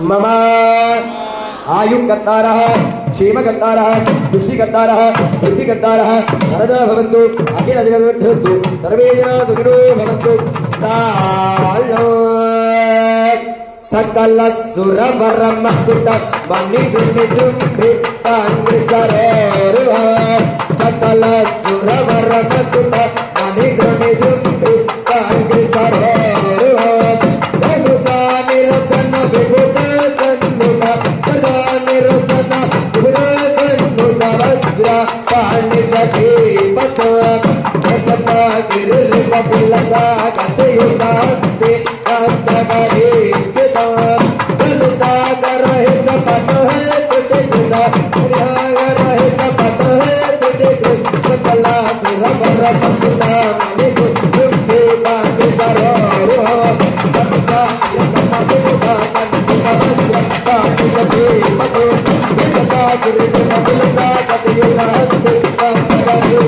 मम आयुकर्तारः क्षेमकर्तारः पुष्टिकर्तारः वृद्धिकर्तारः वरदो भवन्तु अखिलजगद्वृद्धस्तु सर्वे जना सुखिनो भवन्तु तालो सकल सुरवरमकुट मणिगुणिजुंभितांग्रिसरोरुह सकल सुरवरमकुट मणिगुणिजुंभितांग्रिसरोरुह विभुता निरसन विभुत सन्मुख सदा निरसन विभुत सन्मुख वज्र पाणिसखीपत जपा गिरिलसा गतयुतास्ते हस्तकरे गलुता करहित पट है तुझे गुदा रहित पट है तुझे गुदा सुरवर पकुता मणि गुद्धे बांधे करो पकुता पकुता पकुता पकुता मतो जपा गिरिलसा गतयुतास्ते हस्तकरे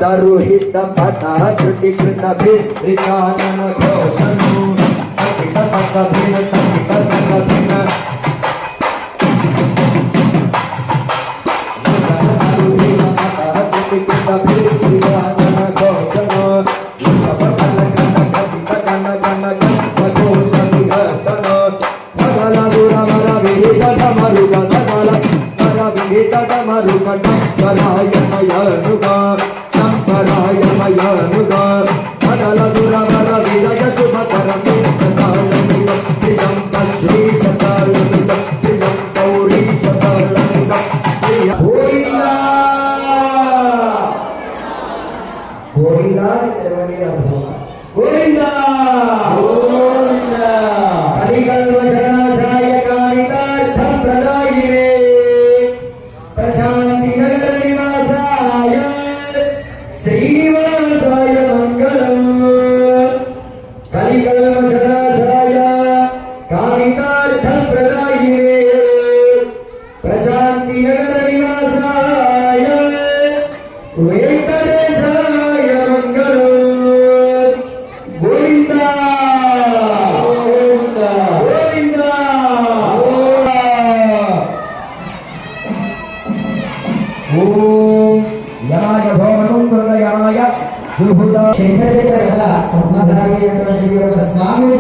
दरुहित पता त्रुटिकृत भित्रिकानन घोषणु तकित पत भिन तकित पत भिन दरुहित पता त्रुटिकृत भित्रिकानन घोषणु सबकल घन कटित घन घन घोष विघटन भगल दुरमर विहित धमरुग धमल कर विहित धमरुग धमरायण यनुगा मयानुगा भगल दुरवर विरज शुभकरं सकालमिद प्रियं श्री सकालमिद प्रियं गौरी सकालमिद प्रिय गोविंदा गोविंदा तेरवनी रहो गोविंदा गोविंदा कलिकल्पशरणाय कारितार्थ प्रदायिने प्रशांति नगर निवासाय श्रीनिवासाय मंगलम कलिकल्पशरणाय कारितार्थ प्रदायिने प्रशांति नगर निवासाय वेंकटेशाय मंगलम गोविंदा गोविंदा गोविंदा ओम यमाय भवनं यमाय सुभुदा शेखरेन्द्र कला पद्मधारी स्वामी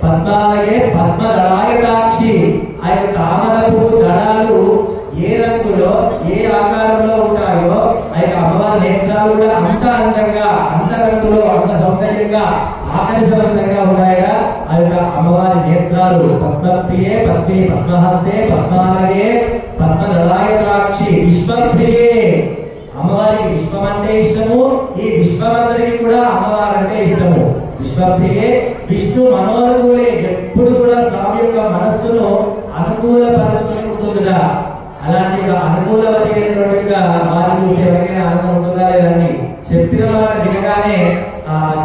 పద్మాలకే పద్మదళాయతాక్షి. ఆ యొక్క తామర పువ్వు దళాలు ఏ రంగులో ఏ ఆకారంలో ఉంటాయో ఆ యొక్క అమ్మవారి నేత్రాలు కూడా అంత అందంగా అంత రంగులో అంత సౌందర్యంగా ఆకర్షవంతంగా ఉన్నాయా ఆ యొక్క అమ్మవారి నేత్రాలు. పద్మప్రియే పద్మే పద్మహస్తే పద్మాలకే పద్మదళాయతాక్షి విశ్వప్రియే. అమ్మవారికి విశ్వం అంటే ఇష్టము, ఈ విశ్వమందరికి కూడా అమ్మవారు అంటే ఇష్టము. విశ్వప్రియే విష్ణు మనోనుకూలే. ఎప్పుడు కూడా స్వామి యొక్క మనస్సును అనుకూలపరచుకుని ఉంటుందా. అలాంటి అనుకూలమైనటువంటి వారిని చూస్తే ఎవరికైనా ఆనందం ఉంటుందా లేదండి. చెప్పిన మాట వినగానే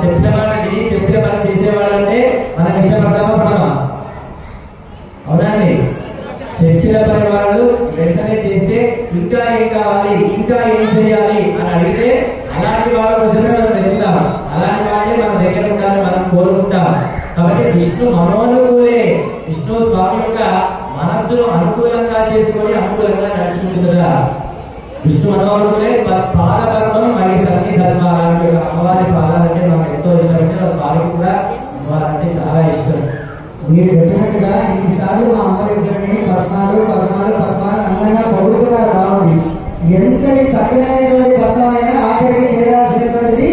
చెప్పిన మాట విని చెప్పిన పని చేసేవాళ్ళంటే మనం ఇష్టపడతామా పడమా? అవునండి. చెప్పిన పని వాళ్ళు వెంటనే చేస్తే ఇంకా ఏం కావాలి ఇంకా ఏం చేయాలి అని అడిగితే అలాంటి వాళ్ళ కోసమే మనం వెళ్తాం. అలాంటి వాళ్ళే మన దగ్గర ఉండాలని మనం కోరుకుంటాం. కాబట్టి విష్ణు మనోనుకూలే. విష్ణు స్వామి యొక్క మనస్సును అనుకూలంగా చేసుకొని అనుకూలంగా నడుచుకుంటుందా. విష్ణు మనోనుకూలే. పాదపద్మం మరి సన్ని ధర్మాలంటే అమ్మవారి పాదాలంటే మనకు ఎంతో ఇష్టం. స్వామికి కూడా అమ్మవారంటే చాలా ఇష్టం. మీరు చెప్పినట్టుగా ఇన్నిసార్లు మా అమ్మలిద్దరిని పద్మాలు పద్మాలు పద్మాలు అందంగా పొగుడుతున్నారు. బాగుంది. ఎంతటి చక్కనైనటువంటి పద్మమైనా ఆఖరికి చేయాల్సినటువంటిది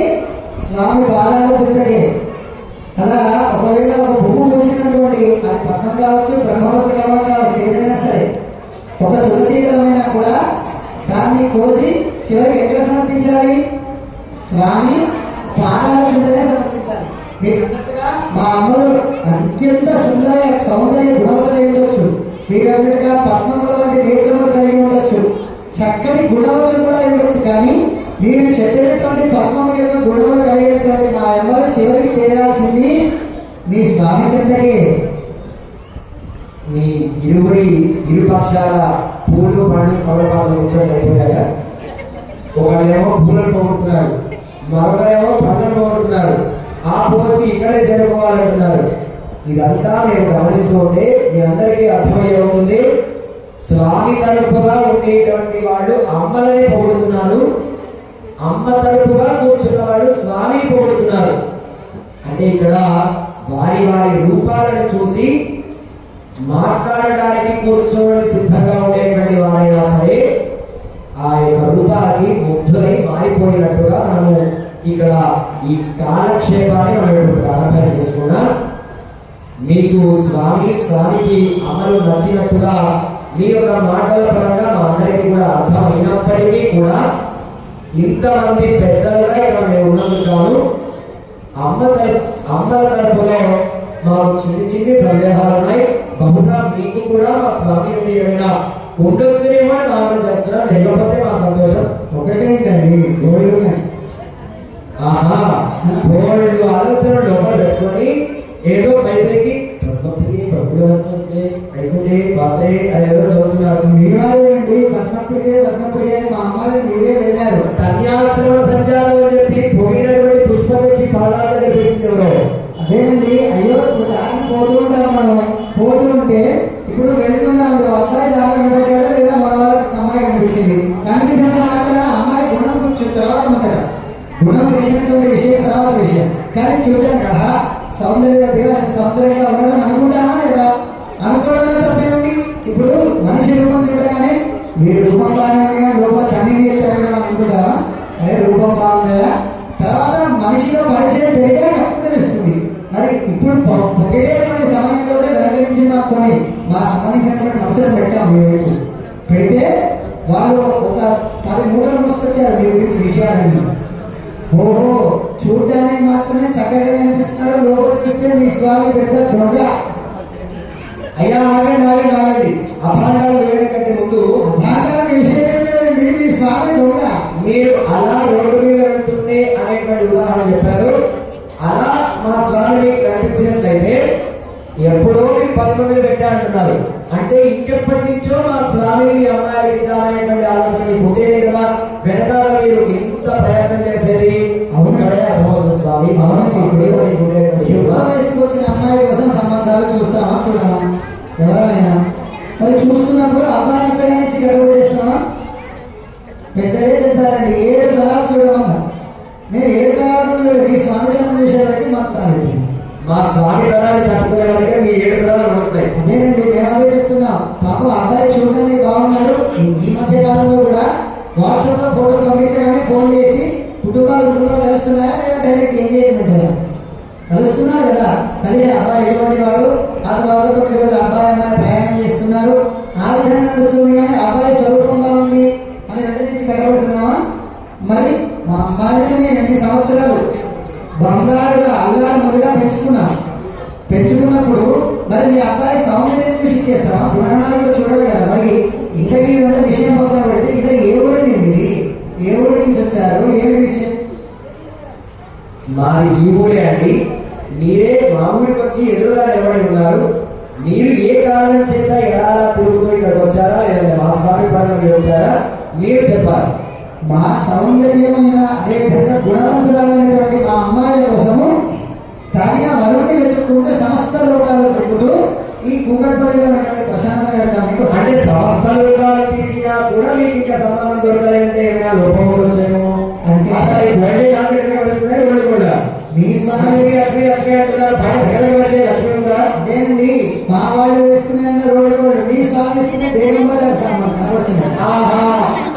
స్వామి పాదాలు చుట్టడి. అలా ఒకవేళ ఒక భూమి వచ్చినటువంటి అది పద్మం కావచ్చు బ్రహ్మవతి కావచ్చు ఏదైనా సరే ఒక తులసీకరమైనా కూడా దాన్ని కోసి చివరికి ఎక్కడ సమర్పించాలి? స్వామి పాదాల చుట్టనే సమర్పించాలి. మీరు అన్నట్టుగా మా అమ్మలు అత్యంత సౌందర్య గుణవతులు ఉండొచ్చు. మీరు అన్నట్టుగా పద్మముల వంటి నేత్రములు కలిగి ఉండొచ్చు. చక్కటి గుణవతులు కూడా ఉండొచ్చు. కానీ మీరు చెప్పినటువంటి పద్మము యొక్క గుణములు కలిగినటువంటి మా అమ్మలు చివరికి చేరాల్సింది మీ స్వామి చెంతకే. మీ ఇరుపక్షాల పూలు పండ్లు కవలపాలు వచ్చేది అయిపోయాయా? ఒకరేమో పూలను పోగొడుతున్నారు, మరొకరేమో పండ్లను పోగొడుతున్నారు. ఆ పోచి ఇక్కడే చేరుకోవాలంటున్నారు. ఇదంతా మేము గమనిస్తూ ఉంటే మీ అందరికీ అర్థమయ్యే ఉంటుంది. స్వామి తరపుగా ఉండేటువంటి వాళ్ళు అమ్మలని పొగుడుతున్నారు, అమ్మ తరపుగా కూర్చున్న వాళ్ళు స్వామిని పొగుడుతున్నారు. అంటే ఇక్కడ వారి వారి రూపాలను చూసి మాట్లాడడానికి కూర్చోవడం సిద్ధంగా ఉండేటువంటి వారైనా సరే ఆ యొక్క రూపాన్ని ముగ్ధులై మారిపోయినట్టుగా మనము ఇక్కడ ఈ కాలక్షేపాన్ని మనం ఇప్పుడు ప్రారంభం చేసుకున్నాం. మీకు స్వామికి అమలు నచ్చినట్టుగా మీ యొక్క మాటల పరంగా మా అందరికీ కూడా అర్థమైనప్పటికీ కూడా ఇంతమంది పెద్దలుగా ఇక్కడ మేము ఉన్నందుకు గాను అమ్మల తరపులో మాకు చిన్ని సందేహాలు ఉన్నాయి. బహుశా మీకు కూడా మా స్వామి ఏమైనా ఉండొచ్చునేమో నామం చేస్తున్నాం. లేకపోతే మా సంతోషం ఒకటేంటండి గోళ్ళు బోల్డ్ ఆలోచన లోపల పెట్టుకొని ఏదో బయటకి అయిపోతే బాధే అదేదో చదువుతున్నారు. మీరేంటి పద్మప్రియ మా అమ్మాయి మీరే వెళ్ళారు. సన్యాశ్రమ సంచారం అని చెప్పి పోయినటువంటి పుష్ప తెచ్చి పాదాల దగ్గర పెట్టింది ఎవరో. అదేనండి. అయ్యో దాన్ని పోతూ ఉంటాం మనం. పోతూ ఉంటే ఇప్పుడు వెళ్తున్నాం, అబ్బాయి దాకా కనిపెట్టాడా లేదా మన వాళ్ళకి అమ్మాయి కనిపించింది. కనిపించిన మాత్రం అమ్మాయి గుణం తర్వాత ముచ్చట, గుణం తెలిసినటువంటి విషయం తర్వాత విషయం. కానీ చూడడం కదా సౌందర్యవతిగా సౌందర్యంగా ఉండడం అనుకుంటానా లేదా? అనుకోవడం తప్పేమిటి? ఇప్పుడు మనిషి రూపం చూడగానే మీరు రూపం బాగుందా లోపల కన్నీ అనుకుంటారా? అదే రూపం బాగుందా? తర్వాత మనిషిలో పరిచయం పెరిగే అప్పుడు తెలుస్తుంది. మరి ఇప్పుడు పొగిడేటువంటి సమయంలో వెనకరించి మాకు మా సంబంధించినటువంటి మనుషులను పెట్టాం. మేము పెడితే వాళ్ళు ఒక 10 మూటలు మోసుకొచ్చారు మీ గురించి విషయాలని. ఓహో చూడటానికి మాత్రమే చక్కగా కనిపిస్తున్నాడు, లోపల చూస్తే మీ స్వామి పెద్ద దొంగ. అయ్యా ఆగండి. అభాండాలు వేయడం కంటే ముందు అభాండాల విషయం ఏంటండి? మీ స్వామి దొంగ. మీరు అలా రోడ్డు మీద వెళ్తుంది అనేటువంటి ఉదాహరణ చెప్పారు. అలా మా స్వామిని కనిపించినట్లయితే ఎప్పుడో మీరు 10 మందిని పెట్టా అంటున్నారు. అంటే ఇంకెప్పటి నుంచో మా స్వామిని మీ అమ్మాయికి ఇద్దామనేటువంటి ఆలోచన మీకు ఉండేదే కదా. వెనకాల మీరు ఇంత ప్రయత్నం చేసేది అవునడే అర్థమవుతుంది. స్వామి వేసుకొచ్చిన అమ్మాయి కోసం సంబంధాలు చూస్తామా చూడమా? ఎవరైనా మరి చూస్తున్నప్పుడు అబ్బాయి నుంచి గడవడేస్తామా? పెద్దలే చెప్తారండి 7 తరాలు చూడమన్నా. నేను 7 తరాలు ఈ స్వామి చూసేవారికి మాకు సాగు. మా స్వామి తరాన్ని తట్టుకునే 7 తరాలు నడుపుతాయి. అదేనండి మేము అదే చెప్తున్నాం. పాపం అబ్బాయి చూడడానికి బాగున్నాడు. ఈ మధ్య కాలంలో కూడా వాట్సాప్ లో ఫోటోలు పంపించగానే ఫోన్ చేసి కుటుంబాలు కలుస్తున్నాయా లేదా డైరెక్ట్ ఎంగేజ్మెంట్ కలుస్తున్నారు కదా. కలిసి అబ్బాయి ఎటువంటి వాడు, ఆ తర్వాత కొన్ని రోజులు అబ్బాయి అమ్మాయి ప్రయాణం చేస్తున్నారు. ఆ విధంగా నడుస్తుంది. కానీ అబ్బాయి స్వరూపంగా ఉంది అని వెంటనే నుంచి కట్టబడుతున్నావా? మరి మా అమ్మాయిని నేను 2 సంవత్సరాలు బంగారుగా అల్లారుగా పెంచుకున్నప్పుడు మరి మీ అబ్బాయి సౌందర్యం చూసి ఇచ్చేస్తావా? గుణగణాలు కూడా చూడాలి కదా. మరి ఇంకా ఇదంతా విషయం పక్కన పెడితే ఇంకా ఏ ఊరు ఇది, ఏ ఊరి నుంచి వచ్చారు, ఏమి విషయం? మాది ఈ ఊరే అండి. మీరే మా ఊరికి వచ్చి ఎదురుగా నిలబడి ఉన్నారు. మీరు ఏ కారణం చేత ఎలా తిరుగుతూ ఇక్కడికి వచ్చారా, లేదంటే మా స్వామి పరంగా వచ్చారా మీరు చెప్పాలి. మా సౌందర్యమైన అదేవిధంగా గుణవంతురాలైనటువంటి మా అమ్మాయిల కోసము తగిన వరుణ్ణి వెతుక్కుంటే సమస్త లోకాలు తిరుగుతూ ఈ కూకట్పల్లిలో ప్రశాంతంగా గడపడానికి అంటే సమస్త లోకాలు తిరిగినా కూడా మీకు ఇంకా సంబంధం దొరకలేదంటే ఏమైనా లోపం వచ్చేమో అంటే మీ స్వామి లక్ష్మి అంటున్నారు. లక్ష్మి ఉందా? అదేనండి మా వాళ్ళు వేసుకునే రోడ్డు కూడా మీ స్వామి వేసుకునే బేగం కూడా కనబడుతుంది.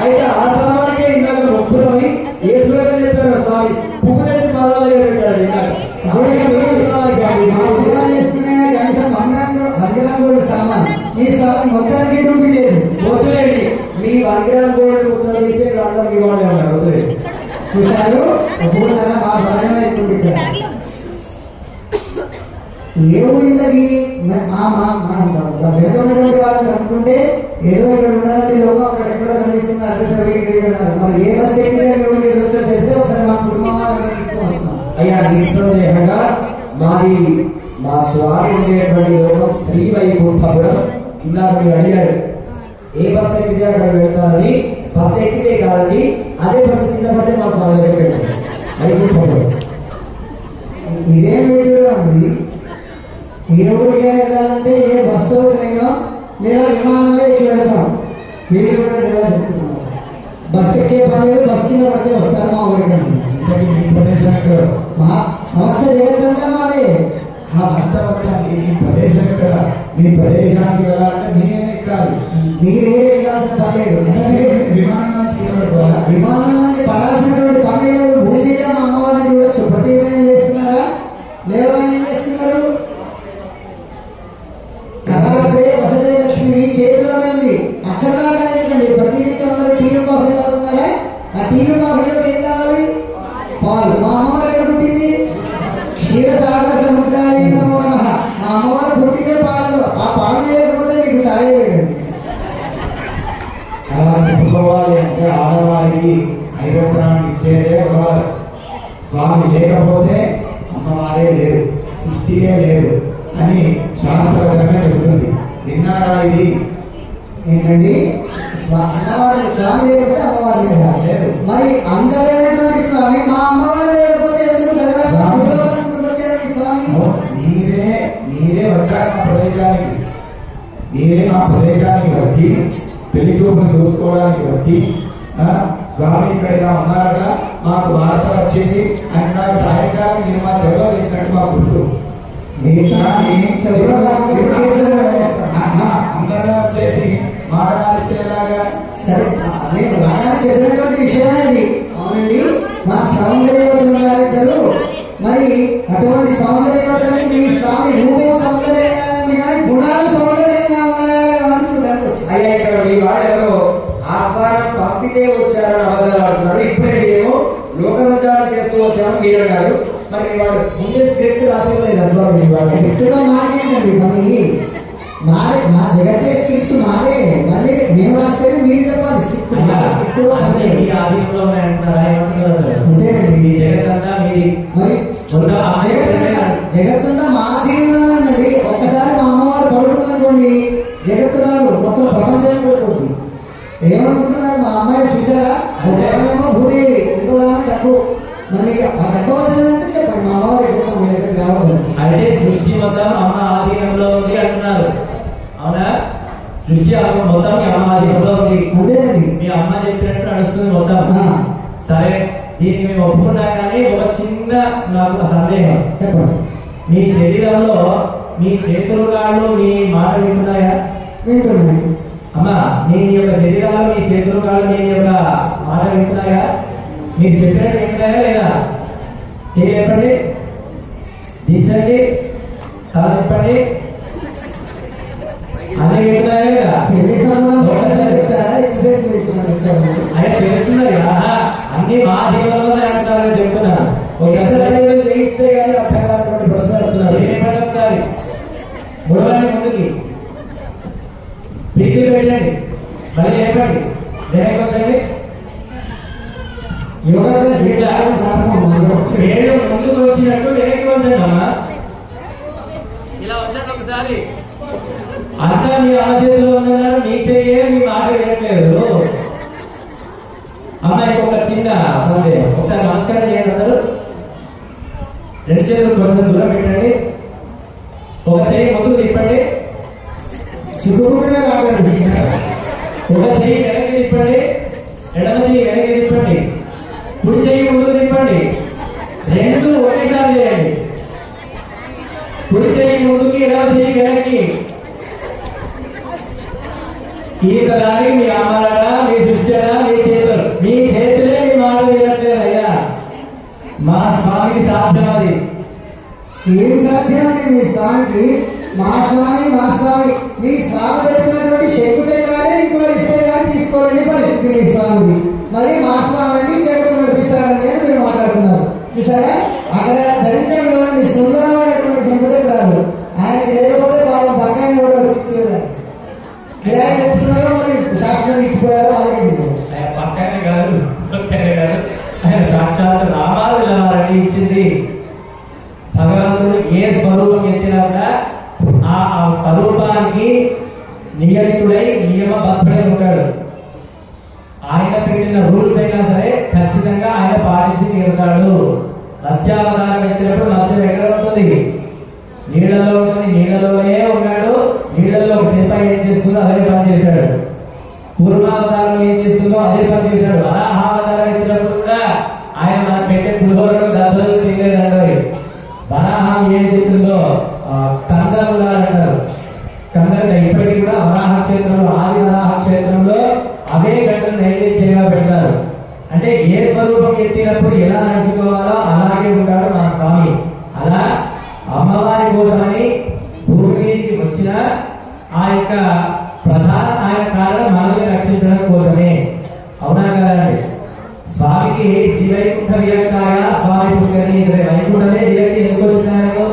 అయితే ఆ సామాన్యే ఇందాక మొక్కులమై ఏ శ్లోకం చెప్పారు స్వామి? పువ్వులేసి పాదాలు పెట్టారు. కనీసం బంగారం కూడా సామాన్ మీ స్వామి మొత్తానికి డూపి లేదు. వద్దులేండి, మీ బంగారం గోల్డ్ ముచ్చట తీస్తే అందరూ మీ వాళ్ళే ఉన్నారు. వద్దులేండి. చూశారు మా బలమైన ఏమైంది వెళ్తున్నటువంటి వాళ్ళని అనుకుంటే ఏదో ఇక్కడ ఉన్నదంటే లోకం అక్కడ ఎక్కడో కనిపిస్తుంది. అడ్రస్ తెలియదు. మరి ఏ బస్ ఎక్కితే వచ్చో చెప్తే ఒకసారి మా కుటుంబం తీసుకొని వస్తున్నాం. అయ్యా నిస్సందేహంగా మా స్వామి ఉండేటువంటి లోకం శ్రీవైకుంఠపురం. ఇందాక మీరు అడిగారు ఏ బస్ ఎక్కితే అక్కడ వెళ్తారని. బస్ ఎక్కితే కాదండి, అదే బస్సు కింద పడితే మా స్వామి దగ్గర పెట్టారు వైకుంఠపురం. ఇదే వీడియో అండి. ఏ ఊరికి వెళ్ళాలంటే ఏ బస్సు ట్రైనో లేదా విమానంలో ఎక్కి వెళ్తాం. వీళ్ళు కూడా డ్రైవర్ చెప్తున్నారు బస్ ఎక్కే పని బస్ కింద పడితే వస్తారు మా ఊరికి. మా సంస్థ జగత్తంతా మాదే. మీ ప్రదేశం ఎక్కడ? మీ ప్రదేశానికి వెళ్ళాలంటే నేనే ఎక్కాలి. మీరే ఎక్కాల్సిన పని లేదు. విమానం నుంచి విమానం నుంచి పడాల్సినటువంటి పని లేదు. భూమి మీద మా అమ్మవారిని చూడొచ్చు. ప్రతి ఏమైనా చేస్తున్నారా? లేదా ఏం చేస్తున్నారు? కళాశ్రీ వసతి లక్ష్మి మీ చేతిలోనే ఉంది. అక్కడ దాకా ఏంటండి ప్రతి అందరూ టీలు కాఫీ తాగుతున్నారా? ఆ టీలు కాఫీలో ఏం తాగాలి? పాలు. మా అమ్మవారు ఎక్కడ పుట్టింది? క్షీరసాగర సముద్రాయ నమో నమః. మా అమ్మవారు పుట్టిందే పాలలో. ఆ పాలు లేకపోతే మీకు చాయ్ లేదండి. చెప్పుకోవాలి అంటే ఆడవారికి ఐరోపణాన్ని ఇచ్చేదే ఒకవారు. స్వామి లేకపోతే అమ్మవారే లేరు, సృష్టియే లేరు అని శాస్త్రపరంగా చెబుతుంది. విన్నారా ఇది? ఏంటండి అమ్మవారు స్వామి లేకపోతే అమ్మవారు లేదు. మరి అందరైనటువంటి స్వామి మా అమ్మవారు లేకపోతే ఎందుకు వచ్చారండి స్వామి? మీరే వచ్చారు మా ప్రదేశానికి. మీరే మా ప్రదేశానికి వచ్చి పెళ్లి చూపులు చూసుకోవడానికి వచ్చి స్వామి ఇక్కడ ఇలా ఉన్నారట, మాకు వార్త వచ్చింది అని నాకు సాయంకాలం నేను మా చెరువులో వేసినట్టు మా గుర్తు. అందరూ వచ్చేసి మాట మారిస్తే ఎలాగా? సరే నేను బాగానే చెప్పినటువంటి విషయమే అది. అవునండి మా సౌందర్యవతులు మరి అటువంటి సౌందర్యవతులని మీ స్వామి రూపం సౌందర్యంగా కానీ గుణాలు సౌందర్యంగా ఉన్నాయని చూడడానికి వచ్చి. అయ్యా ఇక్కడ మీ వాడెవరో ఆహ్వానం పంపితే వచ్చారని అబద్ధాలు ఆడుతున్నారు. ఇప్పుడే ఏమో లోక సంచారం చేస్తూ వచ్చామని మీరు అన్నారు. మరి మీ వాడు ముందే స్క్రిప్ట్ రాసేయలేదు అసలు. మీ వాడు స్క్రిప్ట్గా మాకేంటండి పని? మా జగతే స్క్రిప్ట్ మాదే. మళ్ళీ మేము రాస్తే మీరు చెప్పాలి స్క్రిప్ట్. జగత్తంతా మా ఆధీనంలో ఉందండి. ఒక్కసారి మా అమ్మవారు పడుతుందనుకోండి జగత్తు గారు మొత్తం ప్రపంచం పడుతుంది. ఏమనుకుంటున్నారు? మా అమ్మాయి చూసారా? ఒకమేమో భూదేవి, ఇంకో డబ్బు. మరి ఆ డబ్బు అవసరం చెప్పండి. మా అమ్మవారు అంటే సృష్టి మొత్తం అమ్మ ఆధీనంలో ఉంది అంటున్నారు. అవునా? సృష్టి మొత్తం మీ అమ్మ ఆధీనంలో ఉంది. అంతేనండి. మీ అమ్మ చెప్పినట్టు నడుస్తుంది మొత్తం. సరే, దీనికి మేము ఒప్పుకున్నా కానీ ఒక చిన్న నాకు సందేహం. చెప్పండి. మీ శరీరంలో మీ చేతులు కాళ్ళు మీ మాట వింటున్నాయా? వింటున్నాయి. అమ్మా మీ యొక్క శరీరాలు మీ చేతులు కాళ్ళు మీ యొక్క మాట వింటున్నాయా? మీరు చెప్పినట్టు వింటున్నాయా లేదా? చేయలేపండి, దించండి, తల తిప్పండి, అన్ని వింటున్నాయా లేదా? పెళ్లి సంబంధం ఇచ్చారా, ఎక్సర్సైజ్ ఇచ్చారా? ఆయన తెలుస్తున్నారు కదా, అన్ని మా జీవనంలోనే అంటున్నారని చెప్తున్నాను. ఒక ఎక్సర్సైజ్ చేయిస్తే కానీ అర్థం కానటువంటి ప్రశ్న వస్తున్నారు. ఏమంటే ఒకసారి ముడవండి, ముందుకి పిడికిలు పెట్టండి, మళ్ళీ లేపండి, వెనక్కి వచ్చండి. యోగా ఇట్లా వేళ్ళు ముందుకు వచ్చినట్టు వెనక్కి వచ్చండి అమ్మా. ఇలా వచ్చండి ఒకసారి. అంతా మీ ఆచేతిలో ఉన్నారు, మీ చెయ్యే మీ మాట వినట్లేదు. అమ్మాయికి ఒక చిన్న సందేహం, ఒకసారి నమస్కారం చేయండి అందరూ. రెండు చేతులు కొంచెం దూరం పెట్టండి, ఒక చెయ్యి ముందుకు తిప్పండి, చిక్కుకుంటూనే రాకండి. ఒక చెయ్యి వెనక్కి తిప్పండి, ఎడమ చెయ్యి వెనక్కి తిప్పండి, కుడి చెయ్యి ముందుకు తిప్పండి. రెండు ఒకేసారి చేయండి. కుడి చెయ్యి ముందుకి, ఎడమ చెయ్యి వెనక్కి. ఈ దానికి మీ అమ్మాలనా, మీ దృష్టినా, మీ చేతులే మీ మాట వినట్లేదు అయ్యా. మా స్వామికి సాధ్యం అది. ఏం సాధ్యం అండి మీ స్వామికి? మా స్వామి మీ స్వామి పెడుతున్నటువంటి శక్తి చక్రాలే ఇంకో ఇస్తే కానీ తీసుకోలేని పరిస్థితి మీ స్వామికి. మరి మా స్వామి అంటే ఇంకెక్కడ నడిపిస్తారని మీరు మాట్లాడుతున్నారు. చూసారా, అక్కడ ధరించడం ఇవ్వండి సుందరమైనటువంటి శంకు చక్రాలు. ఆయనకి లేకపోతే వాళ్ళు పక్కన కూడా వచ్చి కిరాయి తెచ్చుకున్నారో మరి శాస్త్రం ఇచ్చిపోయారో అలాగే. ఆయన పక్కనే కాదు, ఆయన సాక్షాత్ రామాలని ఇచ్చింది. భగవంతుడు ఏ స్వరూపం ఎత్తినాక ఆ స్వరూపానికి నియమితుడై నియమబద్ధుడై ఉంటాడు. ఆయన పెట్టిన రూల్స్ అయినా సరే ఖచ్చితంగా ఆయన పాటించి తీరుతాడు. మత్స్యావతారం ఎత్తినప్పుడు మత్స్యం ఎక్కడ ఉంటుంది? నీళ్ళలో ఉంటుంది, నీళ్ళలోనే ఉన్నాడు. నీళ్ళలో ఒక శిల్ప ఏం చేస్తుందో అదే పని చేశాడు. పూర్వావతారం ఏం చేస్తుందో అదే పని చేశాడు. వరాహావతారం ఎత్తినప్పుడు కూడా ఆయన మనకు పెట్టే పులిహోరలో దద్దలు తినలేదంటారు. వరాహం ఏం చెప్తుందో కందలు అంటారు. కందలు ఇప్పటికీ కూడా వరాహ క్షేత్రంలో, ఆది వరాహ క్షేత్రంలో అవే గంటలు నైవేద్యంగా పెడతారు. అంటే ఏ స్వరూపం ఎత్తినప్పుడు ఎలా నడుచుకోవాలో అలాగే ఉంటాడు మా స్వామి. అలా అమ్మవారి కోసమని భూమి మీదకి వచ్చిన ఆ యొక్క ప్రధాన ఆయన కారణం మనల్ని రక్షించడం కోసమే. అవునా కదండి? స్వామికి శ్రీవైకుంఠ విరక్తాయ స్వామి పుష్కరిణి వైకుంఠమే విరక్తి ఎందుకు వచ్చినాయో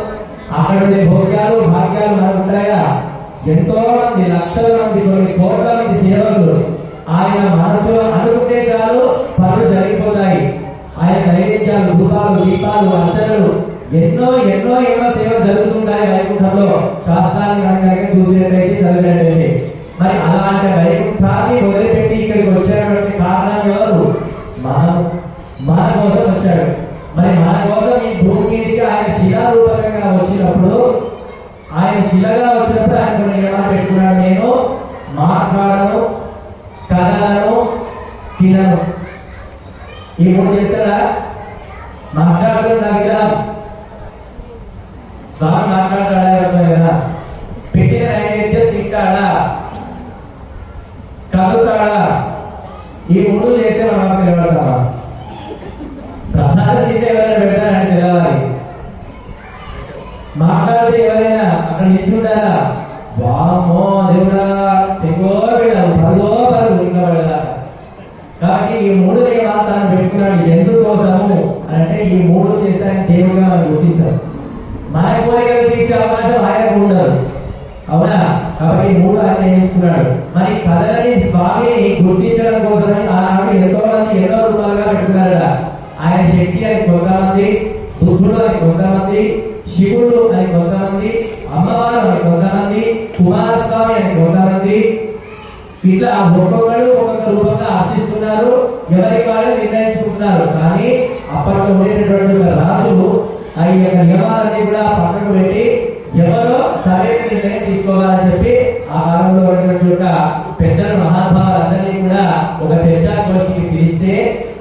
అక్కడ భోగ్యాలు భాగ్యాలు మనకు ఉంటాయా? ఎంతో మంది లక్షల మంది, కొన్ని కోట్ల మంది సేవకులు ఆయన మనసులో అనుకుంటే చాలు పనులు జరిగిపోతాయి. ఆయన నైవేద్యాలు, రూపాలు, దీపాలు, అర్చనలు ఎన్నో ఎన్నో ఎన్నో సేవలు జరుగుతుంటాయి వైకుంఠంలో. శాస్త్రాన్ని కనుక చూసినట్టయితే, చదివినట్టయితే మరి అలాంటి వైకుంఠాన్ని వదిలిపెట్టి ఇక్కడికి వచ్చేటువంటి కారణం ఎవరు? మన కోసం వచ్చాడు. మరి మన కోసం ఈ భూమి మీదకి ఆయన శిలారూపకంగా వచ్చినప్పుడు, ఆయన శిలగా వచ్చినప్పుడు ఆయన కొన్ని నియమాలు పెట్టుకున్నాడు. నేను మాట్లాడను, కథలను, తినను. ఈ మూడు చేస్తాడా? మాట్లాడుతున్న విగ్రహం స్వామి మాట్లాడతాడా? కదా, పెట్టిన నైవేద్యం తింటాడా, కదుతాడా? ఈ మూడు చేస్తే మనం నిలబడతామా? ప్రసాదం తింటే ఎవరైనా పెడతారని తెలవాలి. మాట్లాడితే ఎవరైనా అక్కడ నిల్చుంటారా? వామో దేవుడా చెంగో పెడతారు, పరుగో పరుగు ఇంట్లో పెడతారు. కాబట్టి ఈ మూడు నియమాలు తాను పెట్టుకున్నాడు. ఎందుకోసము అంటే ఈ మూడు చేస్తారని దేవుడుగా మనం గుర్తించారు. మన కోరికలు తీర్చే అవకాశం ఆయనకు ఉండదు. అవునా? కాబట్టి ఈ మూడు ఆయన నియమించుకున్నాడు. మరి కథలని స్వామిని గుర్తించడం కోసమని ఆనాడు ఎంతో మంది ఎన్నో రూపాలుగా పెట్టుకున్నాడు. ఆయన శక్తి అని కొంతమంది, బుద్ధుడు అని కొంతమంది, శివుడు అని కొంతమంది, అమ్మవారు అని కొంతమంది, కుమారస్వామి అని కొంతమంది, ఇట్లా ఒక్కొక్కరు ఒక్కొక్క రూపంగా అర్చిస్తున్నారు. ఎవరికి వాళ్ళు నిర్ణయించుకుంటున్నారు. కానీ అప్పట్లో ఉండేటటువంటి ఒక రాజు ఆ యొక్క నియమాలన్నీ కూడా పక్కకు పెట్టి ఎవరో సరైన నిర్ణయం తీసుకోవాలని చెప్పి ఆ కాలంలో ఉన్నటువంటి ఒక పెద్దలు మహానుభావులందరినీ కూడా ఒక చర్చా గోష్ఠికి పిలిస్తే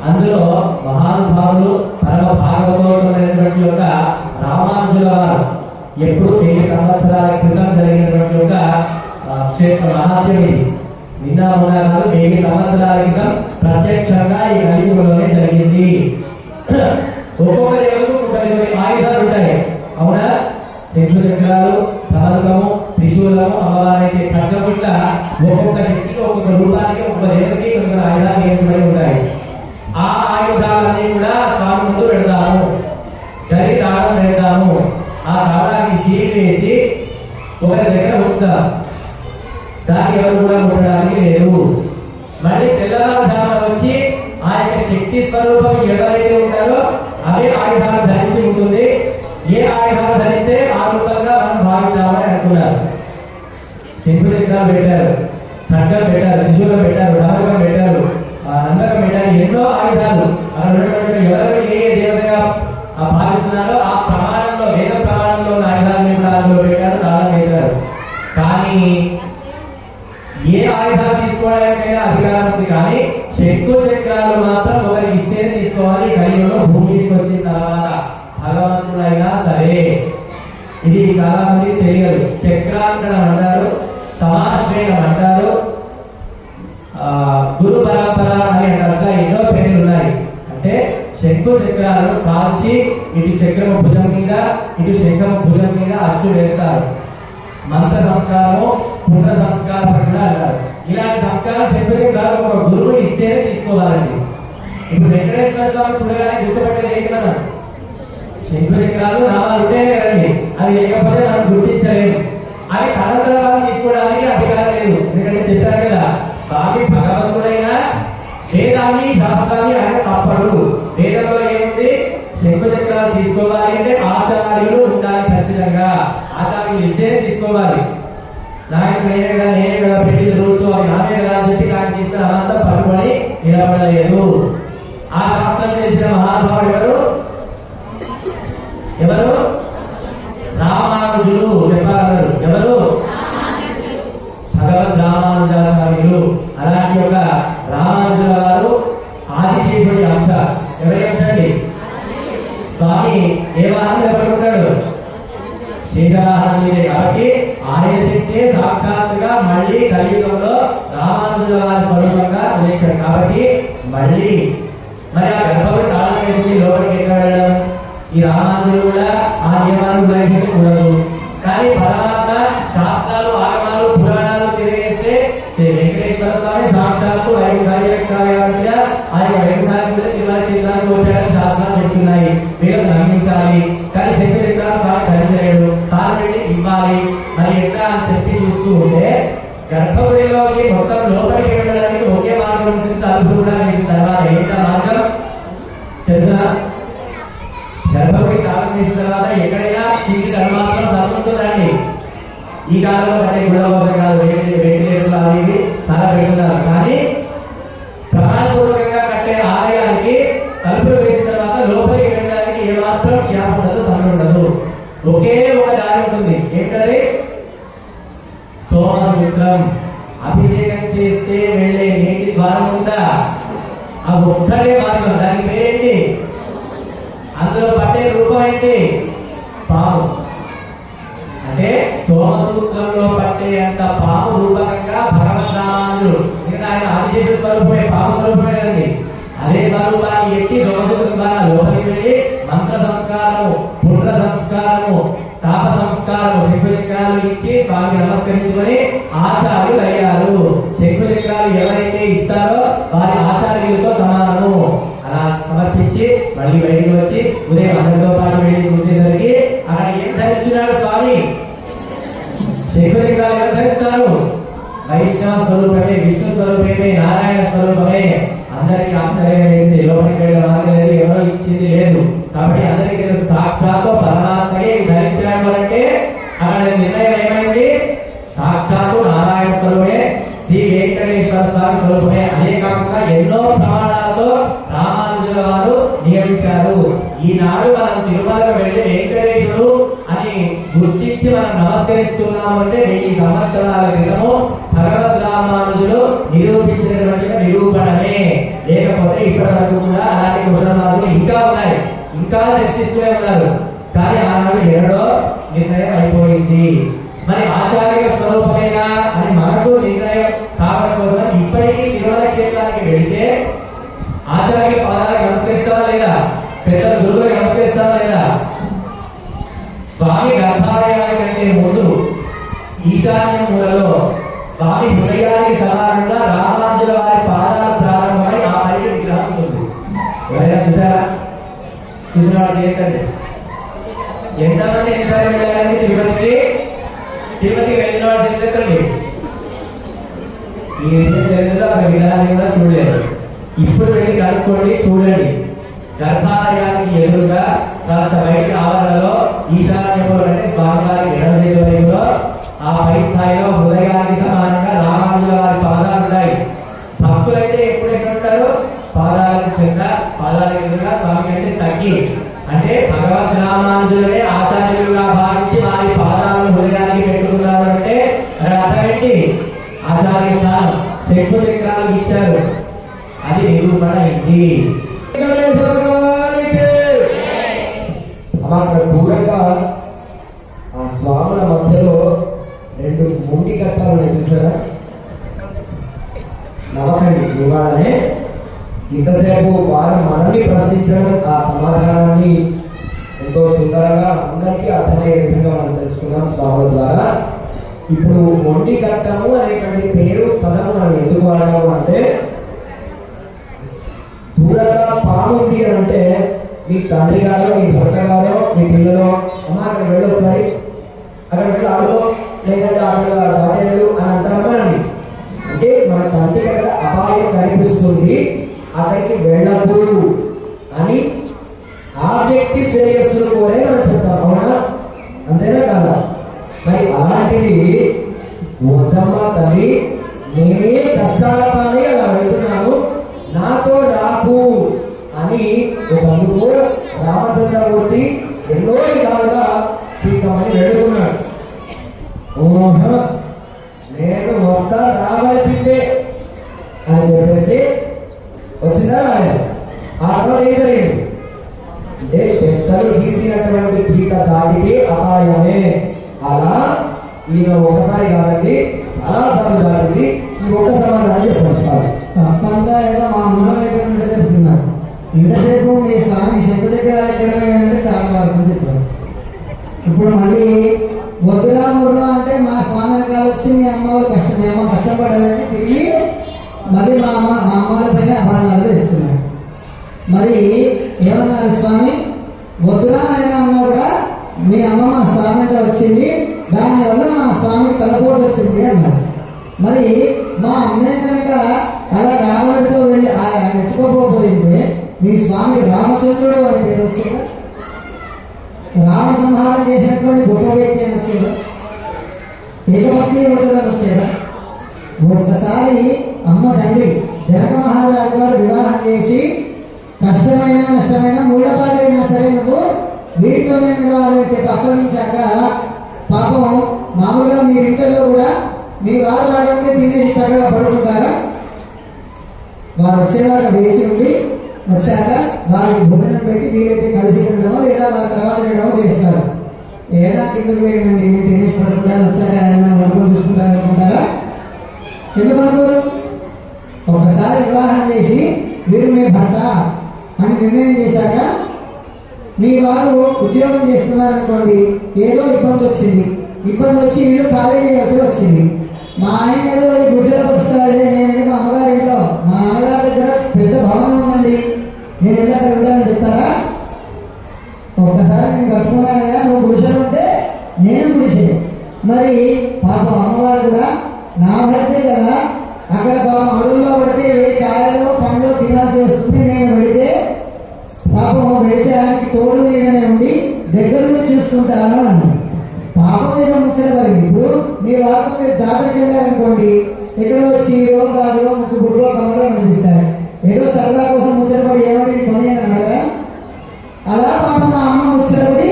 అందులో మహానుభావులు పరమ భాగవతమైనటువంటి ఒక రామానుజుల వారు ఎప్పుడు 1000 సంవత్సరాల క్రితం జరిగినటువంటి ఒక క్షేత్ర మహాత్యం ఇది. నిన్న మొన్న కాదు, 1000 సంవత్సరాల క్రితం ప్రత్యక్షంగా ఈ కలియుగంలోనే జరిగింది. ఒక్కొక్క దేవుడికి కొన్ని ఆయుధాలు ఉంటాయి, అవునా? శంకు చక్రాలు, ధనుకము, త్రిశూలము, అమ్మవారికి ఖడ్గముట్ల ఒక్కొక్క శక్తికి ఒక్కొక్క రూపానికి ఒక్కొక్క దేవుడికి కొన్ని ఆయుధాలు నియమించబడి ఉంటాయి. ఆ ఆయుధాలన్నీ కూడా స్వామి ముందు పెడతాము, గరి తాళం పెడతాము. ఆ తాళానికి సీల్ వేసి ఒకరి దగ్గర ఉంచుతాం. దాన్ని ఎవరు కూడా ఉండడానికి లేదు. మళ్ళీ తెల్లవారుజామున వచ్చి ఆ యొక్క శక్తి స్వరూపం ఎవరైతే ఉంటారో అదే ఆయుధాలు ధరించి ఉంటుంది. ఏ ఆయుధాలు ధరిస్తే ఆ రూపంగా మనం భావిద్దామని అనుకున్నారు. శంకు చక్రాలు పెట్టారు, ఖడ్గం పెట్టారు, త్రిశూలం పెట్టారు, ధనుకం పెట్టారు, నందకం పెట్టారు, ఎన్నో ఆయుధాలు. ఎవరు ఏ దేవతగా భావిస్తున్నారో ఆ ప్రమాణంలో, వేద ప్రమాణంలో ఆయుధాలను కూడా అందులో పెట్టారు, తాళం వేశారు. కానీ ఏ ఆయుధాలు తీసుకోవడానికైనా అధికారం ఉంది, కానీ శంకు చక్రాలు మాత్రం ఒకరికి ఇస్తేనే తీసుకోవాలి. కలియుగంలో భూమికి వచ్చిన తర్వాత భగవంతుడైనా సరే. ఇది చాలా మందికి తెలియదు. చక్రాంకణం అంటారు, సమాశ్రయం అంటారు, గురు పరంపర అని అంటారు. ఎన్నో పేర్లు ఉన్నాయి. అంటే శంకు చక్రాలను కాల్చి ఇటు చక్రము భుజం మీద, ఇటు శంఖము భుజం మీద అచ్చు వేస్తారు. మంత్ర సంస్కారము, పుణ్య సంస్కారం కూడా అంటారు. ఇలాంటి సంస్కారం శంకు చక్రాలు ఒక గురువు ఇస్తేనే తీసుకోవాలండి. ఇప్పుడు వెంకటేశ్వర స్వామి చూడగానే గుర్తుపట్టేది ఏంటి? మనం శంకు చక్రాలు నామాలు ఉంటేనే కదండి, అది లేకపోతే మనం గుర్తించలేము. అవి తరంతరాలు తీసుకోవడానికి అధికారం లేదు. ఎందుకంటే చెప్పారు కదా, స్వామి భగవంతుడైనా వేదాన్ని శాస్త్రాన్ని ఆయన తప్పడు. వేదంలో ఏముంది? శంకు చక్రాలు తీసుకోవాలి అంటే ఆచార్యులు ఉండాలి ఖచ్చితంగా. ఆచార్యులు ఇస్తేనే తీసుకోవాలి. నాయకుడు నేనే కదా పెట్టి రూల్స్ అవి నామే కదా అని చెప్పి ఆయన తీసుకుని అనంతా పట్టుకొని నిలబడలేదు. ఆ శాస్త్రం చేసిన మహానుభావుడు ఎవరు? ఎవరు? రామానుజులు. చెప్పాలన్నారు. ఎవరు? భగవద్ రామానుజాచార్యులు. అలాంటి ఒక రామానుజుల వారు ఆదిశేషుడి అంశ. ఎవరి అంశ అండి? స్వామి ఏ వాహనం ఎవరుంటాడు? శేషవాహనం మీదే. కాబట్టి ఆయన శక్తి సాక్షాత్తుగా మళ్ళీ కలియుగంలో రామానుజుల వారి స్వరూపంగా ఉదయించాడు. కాబట్టి మళ్ళీ మరి ఆ గర్భగుడి తాళం వేసుకుని లోపలికి ఎక్కడ వెళ్ళడం? ఈ రామానుజులు కూడా ఆ నియమాలు ఉల్లంఘించకూడదు. కానీ పరమాత్మ శాస్త్రాలు, ఆగమాలు, పురాణాలు తిరిగేస్తే వెంకటేశ్వర స్వామి సాక్షాత్తు వైకుంఠానికి ఆయన వైకుంఠానికి తిరుమల క్షేత్రానికి వచ్చాడని శాస్త్రాలు చెప్తున్నాయి. వీళ్ళని నమ్మించాలి. కానీ శంకు చక్రాలు స్వామి ధరించలేడు, తాను పెట్టి ఇవ్వాలి. మరి ఎట్లా అని చెప్పి చూస్తూ ఉంటే గర్భగుడిలోకి మొత్తం లోపలికి వెళ్ళడానికి ఒకే మార్గం ఉంటుంది. తలుపు కూడా వేసిన తర్వాత ఏంట మార్గం తెలుసా? గర్భగుడి తాళం వేసిన తర్వాత ఎక్కడైనా తీసి ధర్మాత్రం సర్దుతుందండి. ఈ కాలంలో అంటే గుడ కోసం కాదు, వెంటిలేటర్లు అవి ఇవి చాలా పెడుతున్నారు. కానీ ప్రమాణపూర్వకంగా కట్టే ఆలయానికి తలుపులు వేసిన తర్వాత లోపలికి వెళ్ళడానికి ఏమాత్రం గ్యాప్ ఉండదు, సమయం ఉండదు. ఒకే ఒక దారి ఉంటుంది. ఏంటది? సోమసూత్రం. అభిషేకం చేస్తే వెళ్ళే నీటి ద్వారం ఉందా? ఆ ఒక్కడే మార్గం. దాని పేరేంటి? అందులో పట్టే రూపం ఏంటి? పాము. అంటే సోమసూత్రంలో పట్టే అంత పాము రూపకంగా భగవద్ రామానుజులు, ఇంకా ఆయన ఆదిశేష స్వరూపమే, పాము స్వరూపమే కదండి. అదే స్వరూపాన్ని ఎత్తి సోమసూత్రం ద్వారా లోపలికి వెళ్ళి మంత్ర సంస్కారము, పుండ్ర సంస్కారము, తాప సంస్కారము, శంకు చక్రాలు ఇచ్చి స్వామికి నమస్కరించుకొని ఆచార్యులు అయ్యారు. శంకు చక్రాలు ఎవరైతే ఇస్తారో వారి ఆచార్యులతో సమానము. అలా సమర్పించి మళ్ళీ బయటికి వచ్చి ఉదయం అందరితో పాటు వెళ్ళి చూసేసరికి అక్కడ ఏం ధరించున్నాడు స్వామి? శంకు చక్రాలు ఎవరు ధరిస్తారు? వైష్ణవ స్వరూపమే, విష్ణు స్వరూపమే, నారాయణ స్వరూపమే. అందరికీ ఆశ్చర్యం లేదు. లోపలికి వెళ్ళే మార్గం లేదు, ఎవరో ఇచ్చింది లేదు. కాబట్టి అందరికీ తెలుసు సాక్షాత్తు పరమాత్మకే ధరించాడు అంటే అక్కడ నిర్ణయం ఏమైంది? సాక్షాత్తు నారాయణ స్వరూపమే, శ్రీ వెంకటేశ్వర స్వామి స్వరూపమే. అదే కాకుండా ఎన్నో ప్రమాణాలతో రామానుజుల వారు నియమించారు. ఈనాడు మనం తిరుమలకు వెళ్ళి వెంకటేశ్వరుడు అని గుర్తించి మనం నమస్కరిస్తున్నాము అంటే 1000 సంవత్సరాల క్రితము భగవద్ రామానుజులు నిరూపించినటువంటి నిరూపణమే. లేకపోతే ఇప్పటి వరకు కూడా అలాంటి కుశలమార్గులు ఇంకా ఉన్నాయి, ఇంకా చర్చిస్తూనే ఉన్నారు. కానీ ఆనాడు ఎన్నడో నిర్ణయం అయిపోయింది. ఉంది. మరి ఆచార్య స్వరూపమేనా అని మనకు నిర్ణయం కావడం కోసం ఇప్పటికీ తిరుమల క్షేత్రానికి వెళితే ఆచార్య పాదాలకు నమస్కరిస్తారా లేదా? పెద్ద గురువులకు నమస్కరిస్తారా లేదా? స్వామి గర్భాలయానికంటే ముందు ఈశాన్య మూలలో స్వామి హృదయానికి సమానంగా రామానుజుల వారి పాదాలు ప్రారంభమై ఆ పైకి విగ్రహం ఉంది. ఎవరైనా చూసారా? చూసినవాడు చేయండి. ఎంతమంది ఎన్నిసార్లు వెళ్ళాలని తిరుపతికి వెళ్ళిన వాడు చేయండి. ఈ విషయం తెలియదు, ఆ విధానాన్ని కూడా చూడలేదు. ఇప్పుడు వెళ్ళి కనుక్కోండి, చూడండి. గర్భాలయానికి ఎదురుగా కాస్త బయట ఆవరణలో ఈశాన్యంలో అంటే స్వామివారి ఎడమ చేతి వైపులో ఆ పై స్థాయిలో హృదయానికి సమానంగా రామానుజుల వారి పాదాలు ఉన్నాయి. భక్తులైతే ఎప్పుడు ఎక్కడుంటారు? పాదాలకు చెంద, పాదాలకు ఎదురుగా స్వామి అంటే తగ్గి, అంటే భగవద్ రామానుజులనే ఆచార్యులుగా భావించి వారి పాదాలను హృదయానికి పెట్టుకున్నారు అంటే అర్థం ఏంటి? ఆచార్య స్థానం చెక్కు చక్రాలు ఇచ్చారు, అది నిరూపణ అయింది. అక్కడ దూరంగా ఆ స్వాముల మధ్యలో 2 మొండి కట్టాలు ఉన్నాయి, చూసారా? నమ్మకండి, ఇవాళనే ఇంతసేపు వారు మనల్ని ప్రశ్నించడం, ఆ సమాధానాన్ని ఎంతో సుందరంగా అందరికీ అర్థమయ్యే విధంగా మనం తెలుసుకున్నాం స్వాముల ద్వారా. ఇప్పుడు మొండి కట్టము అనేటువంటి పేరు పదము మనం ఎందుకు వాడాము అంటే, దూరంగా పాము ఉంది అని అంటే మీ తండ్రి గారు, మీ భర్త గారు, మీ పిల్లలు అమ్మ అక్కడ వెళ్ళొస్తాయి, అక్కడ వెళ్ళి ఆడుకో, లేదంటే అక్కడ దాటేళ్ళు అని అంటారమ్మా అండి. అంటే మన కంటికి అక్కడ అపాయం కనిపిస్తుంది, అక్కడికి వెళ్ళదు అని ఆబ్జెక్టివ్ శ్రేయస్సులు కోరే మనం చెప్తాం. అవునా? అంతేనా కాదా? మరి అలాంటిది వద్దమ్మ తల్లి, నేనే కష్టాల పాలై అలా వెళ్తున్నాను, నాతో రాకు అని అందుకు రామచంద్రమూర్తి ఎన్నో విధాలుగా సీతమ్మని వేడుకున్నాడు. ఓహో, నేను వస్తా, రావాల్సిందే అని చెప్పేసి వచ్చిందా? ఆ తర్వాత ఏం జరిగింది అంటే, పెద్దలు గీసినటువంటి గీత దాటితే అపాయమే. అలా ఈయన ఒకసారి కాదండి, చాలా సార్లు దాటింది. ఈ ఒక్క సమాధానం చెప్పండి సార్. తప్పంతా ఏదో మా అమ్మ దగ్గర ఉంటే చెప్తున్నారు. ఇంతసేపు మీ స్వామి శంకు దగ్గర ఎక్కడమే అంటే చాలా వరకు చెప్పారు. ఇప్పుడు మళ్ళీ వద్దురా ముర్రా అంటే మా స్వామి వెనకాల వచ్చి మీ అమ్మ వాళ్ళు మీ అమ్మ కష్టపడాలని తిరిగి మళ్ళీ మా అమ్మాల పైన అభరణాలు ఇస్తున్నారు. మరి ఏమన్నారు స్వామి? వద్దురా ఆయన అన్నా కూడా మీ అమ్మ మా స్వామి అంటే వచ్చింది, దానివల్ల మా స్వామికి తలపోటు వచ్చింది అన్నారు. మరి మా అమ్మే కనుక అలా రావణుడితో వెళ్ళి ఆయన ఎత్తుకోపోయింటే మీ స్వామికి రామచంద్రుడు అని పేరు వచ్చేదా? రామ సంహారం చేసినటువంటి గొప్ప వ్యక్తి అని వచ్చేదా? ఏకభక్తి వృద్ధులను వచ్చేదా? ఒక్కసారి అమ్మ తండ్రి జనక మహారాజు గారు వివాహం చేసి కష్టమైన నష్టమైన మూలపాటైనా సరే నువ్వు వీటితోనే వాళ్ళని చెప్పి అప్పగించాక పాపం మామూలుగా మీ ఇంట్లో కూడా మీ వారు రావడానికి తినేసి చక్కగా పడుకుంటారా? వారు వచ్చేవారు వేచి ఉండి వచ్చాక వారికి భోజనం పెట్టి వీలైతే కలిసి తినడమో లేదా వారి తర్వాత తినడమో చేస్తారు. ఏదా కిందకు వేయండి, నేను తినేసి పడుకుంటాను, వచ్చాక వండుకొని చూసుకుంటాను అనుకుంటారా? ఎందుకు అనుకోరు? ఒకసారి వివాహం చేసి మీరు మీ భర్త అని నిర్ణయం చేశాక మీ వారు ఉద్యోగం చేస్తున్నారనుకోండి, ఏదో ఇబ్బంది వచ్చింది, ఇబ్బంది వచ్చి వీళ్ళు ఖాళీ చేయవలసి వచ్చింది. మా ఆయన ఏదో గుడిసెలో బతుకుతాడే, నేను మా అమ్మగారి ఇంట్లో మా నాన్నగారి దగ్గర పెద్ద భవనం ఉందండి, నేను వెళ్ళి అక్కడ ఉంటానని చెప్తారా? ఒక్కసారి నేను కట్టుకున్నాను కదా, నువ్వు గుడిసెలు ఉంటే నేను గుడిసే. మరి పాప అమ్మగారు కూడా నా భర్తే కదా, అక్కడ పాపం అడుగులో పడితే ఏ కాయలో పండ్లో తినాల్సి వస్తుంది, నేను వెళితే పాపం వెళితే ఆయనకి తోడు నీడనే ఉండి దగ్గర నుండి చూసుకుంటాను అన్నాను. పాపం మీద ముచ్చటపడింది. ఇప్పుడు మీ వారితో మీరు జాతరకి వెళ్ళారనుకోండి, ఎక్కడో చీరో కాదులో ముక్కు గుడ్డో కమ్మలో కనిపిస్తారు, ఏదో సరదా కోసం ముచ్చటపడి ఏమంటే కొని అని అన్నారా? అలా పాపం మా అమ్మ ముచ్చటపడి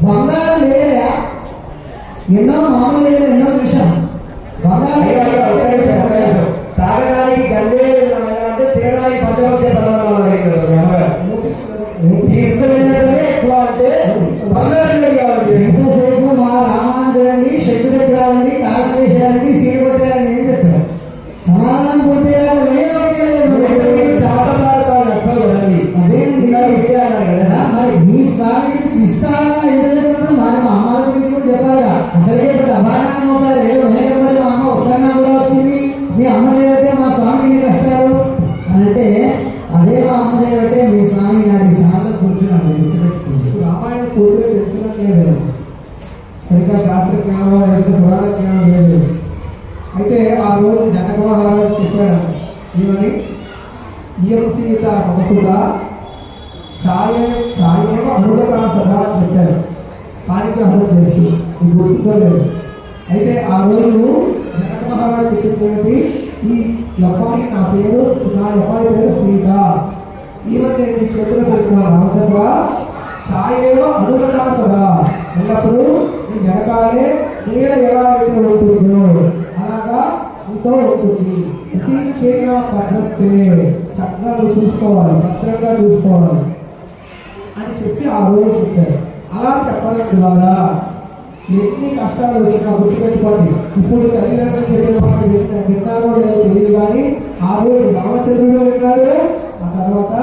బంగారం లేదయా, ఎన్నో మామూలు లేదు, ఎన్నో చూసాం. బంగారం తాగడానికి గంజే అంటే తినడానికి పంచపక్ష తీసుకువెళ్ళడమే ఎక్కువ అంటే బంగారం కావాలి. ఎంతసేపు మా రామానుజులని మనసుగా ఛాయేమో అనుగత సదా అని చెప్పారు. పానికి అర్థం చేస్తూ ఇది గుర్తుకోలేదు. అయితే ఆ రోజు జనక మహారాజు చెప్పినటువంటి ఈ అబ్బాయి నా అబ్బాయి పేరు సీత, ఈవెన్ నేను మీ చేతులు పెట్టుకున్న రామచంద్ర ఛాయేమో అనుగత సదా, ఎల్లప్పుడూ ఈ వెనకాలే నీడ ఎలా అయితే ఉంటుందో అలాగా ఇంతో ఉంటుంది. పద్ధతే చక్కగా చూసుకోవాలి, భద్రంగా చూసుకోవాలి అని చెప్పి ఆ రోజు చెప్పారు. అలా చెప్పడం ద్వారా ఎన్ని కష్టాలు వచ్చినా గుర్తుపెట్టుకోండి. ఇప్పుడు తల్లిదండ్రులు చెప్పిన మాట విన్నారో లేదో తెలియదు, కానీ ఆ రోజు రామచంద్రుడు విన్నాడు. ఆ తర్వాత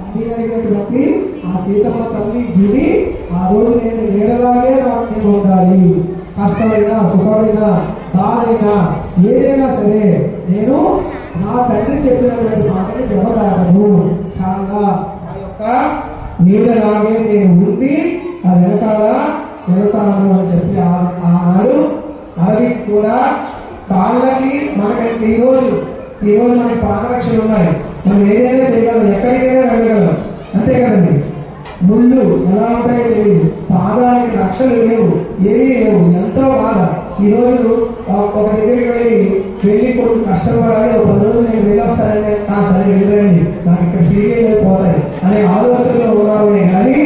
అడిగినటువంటి ఆ సీతమ్మ తల్లి విని ఆ రోజు నేను ఏడలాగే నేను ఉండాలి, కష్టమైనా సుఖమైనా బాధైనా ఏదైనా సరే నేను నా తండ్రి చెప్పినటువంటి మాటని జవదాటను, చాలా ఆ యొక్క నీడలాగే నేను ఉండి ఆ వెనకాలను అని చెప్పి ఆనాడు అవి కూడా కాళ్ళకి మనకి ఈ రోజు మనకి పాదరక్షలు ఉన్నాయి, మనం ఏదైనా చేయగలం, ఎక్కడికైనా వెళ్ళగలం, అంతే కదండి. ముళ్ళు ఎలా ఉంటాయో తెలియదు, పాదాలకి రక్షలు లేవు, ఏమీ లేవు, ఎంతో బాధ. ఈ రోజు ఒక దగ్గరికి వెళ్ళి కొడుకు కష్టపడాలి, ఒక 10 రోజులు నేను వెళ్ళొస్తానని సరే వెళ్ళండి, నాకు ఇక్కడ ఫీలింగ్ అయిపోతాయి అనే ఆలోచనలో ఉన్నామే కానీ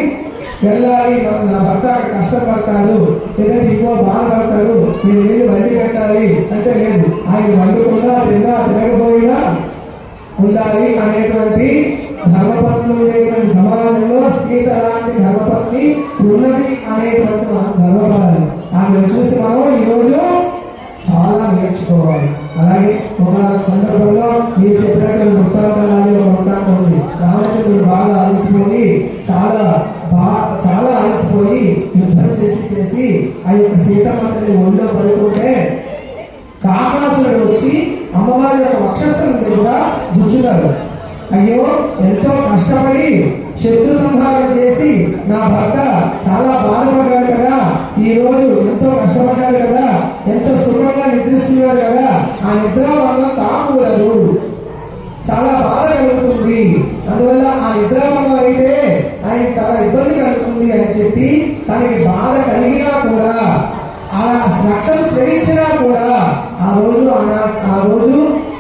వెళ్ళాలి, నా భర్త అక్కడ కష్టపడతాడు లేదంటే ఇంకో బాధపడతాడు, నేను వెళ్ళి వండి పెట్టాలి అంటే లేదు. ఆయన వండుకున్నా తినకపోయినా ఉండాలి అనేటువంటి ధర్మపత్ని ఉండేటువంటి సమాజంలో సీత లాంటి ధర్మపత్ని ఉన్నది అనేటువంటి మనం గర్వపడాలి. ఆమెను చూసి మనం ఈరోజు చాలా నేర్చుకోవాలి. అలాగే ఒక సందర్భంలో మీరు చెప్పినటువంటి వృత్తాంతాలు ఒక వృత్తాంతం ఉంది. రామచంద్రుడు బాగా అలసిపోయి చాలా అలసిపోయి యుద్ధం చేసి ఆ యొక్క సీతమ్మని ఒళ్ళో పడుకుంటే కాకాసురుడు వచ్చి అమ్మవారి యొక్క వక్షస్థలం దగ్గర గుచ్చుతాడు. అయ్యో ఎంతో కష్టపడి శత్రు సంహారం చేసి నా భర్త చాలా బాధపడ్డాడు కదా, ఈ రోజు ఎంతో కష్టపడ్డాడు కదా, ఎంతో సుఖంగా నిద్రిస్తున్నాడు కదా, ఆ నిద్ర భంగం కాకూడదు, చాలా బాధ కలుగుతుంది, అందువల్ల ఆ నిద్రాభంగం అయితే ఆయన చాలా ఇబ్బంది కలుగుతుంది అని చెప్పి తనకి బాధ కలిగినా కూడా ఆ రక్తం స్మరించినా కూడా ఆ రోజు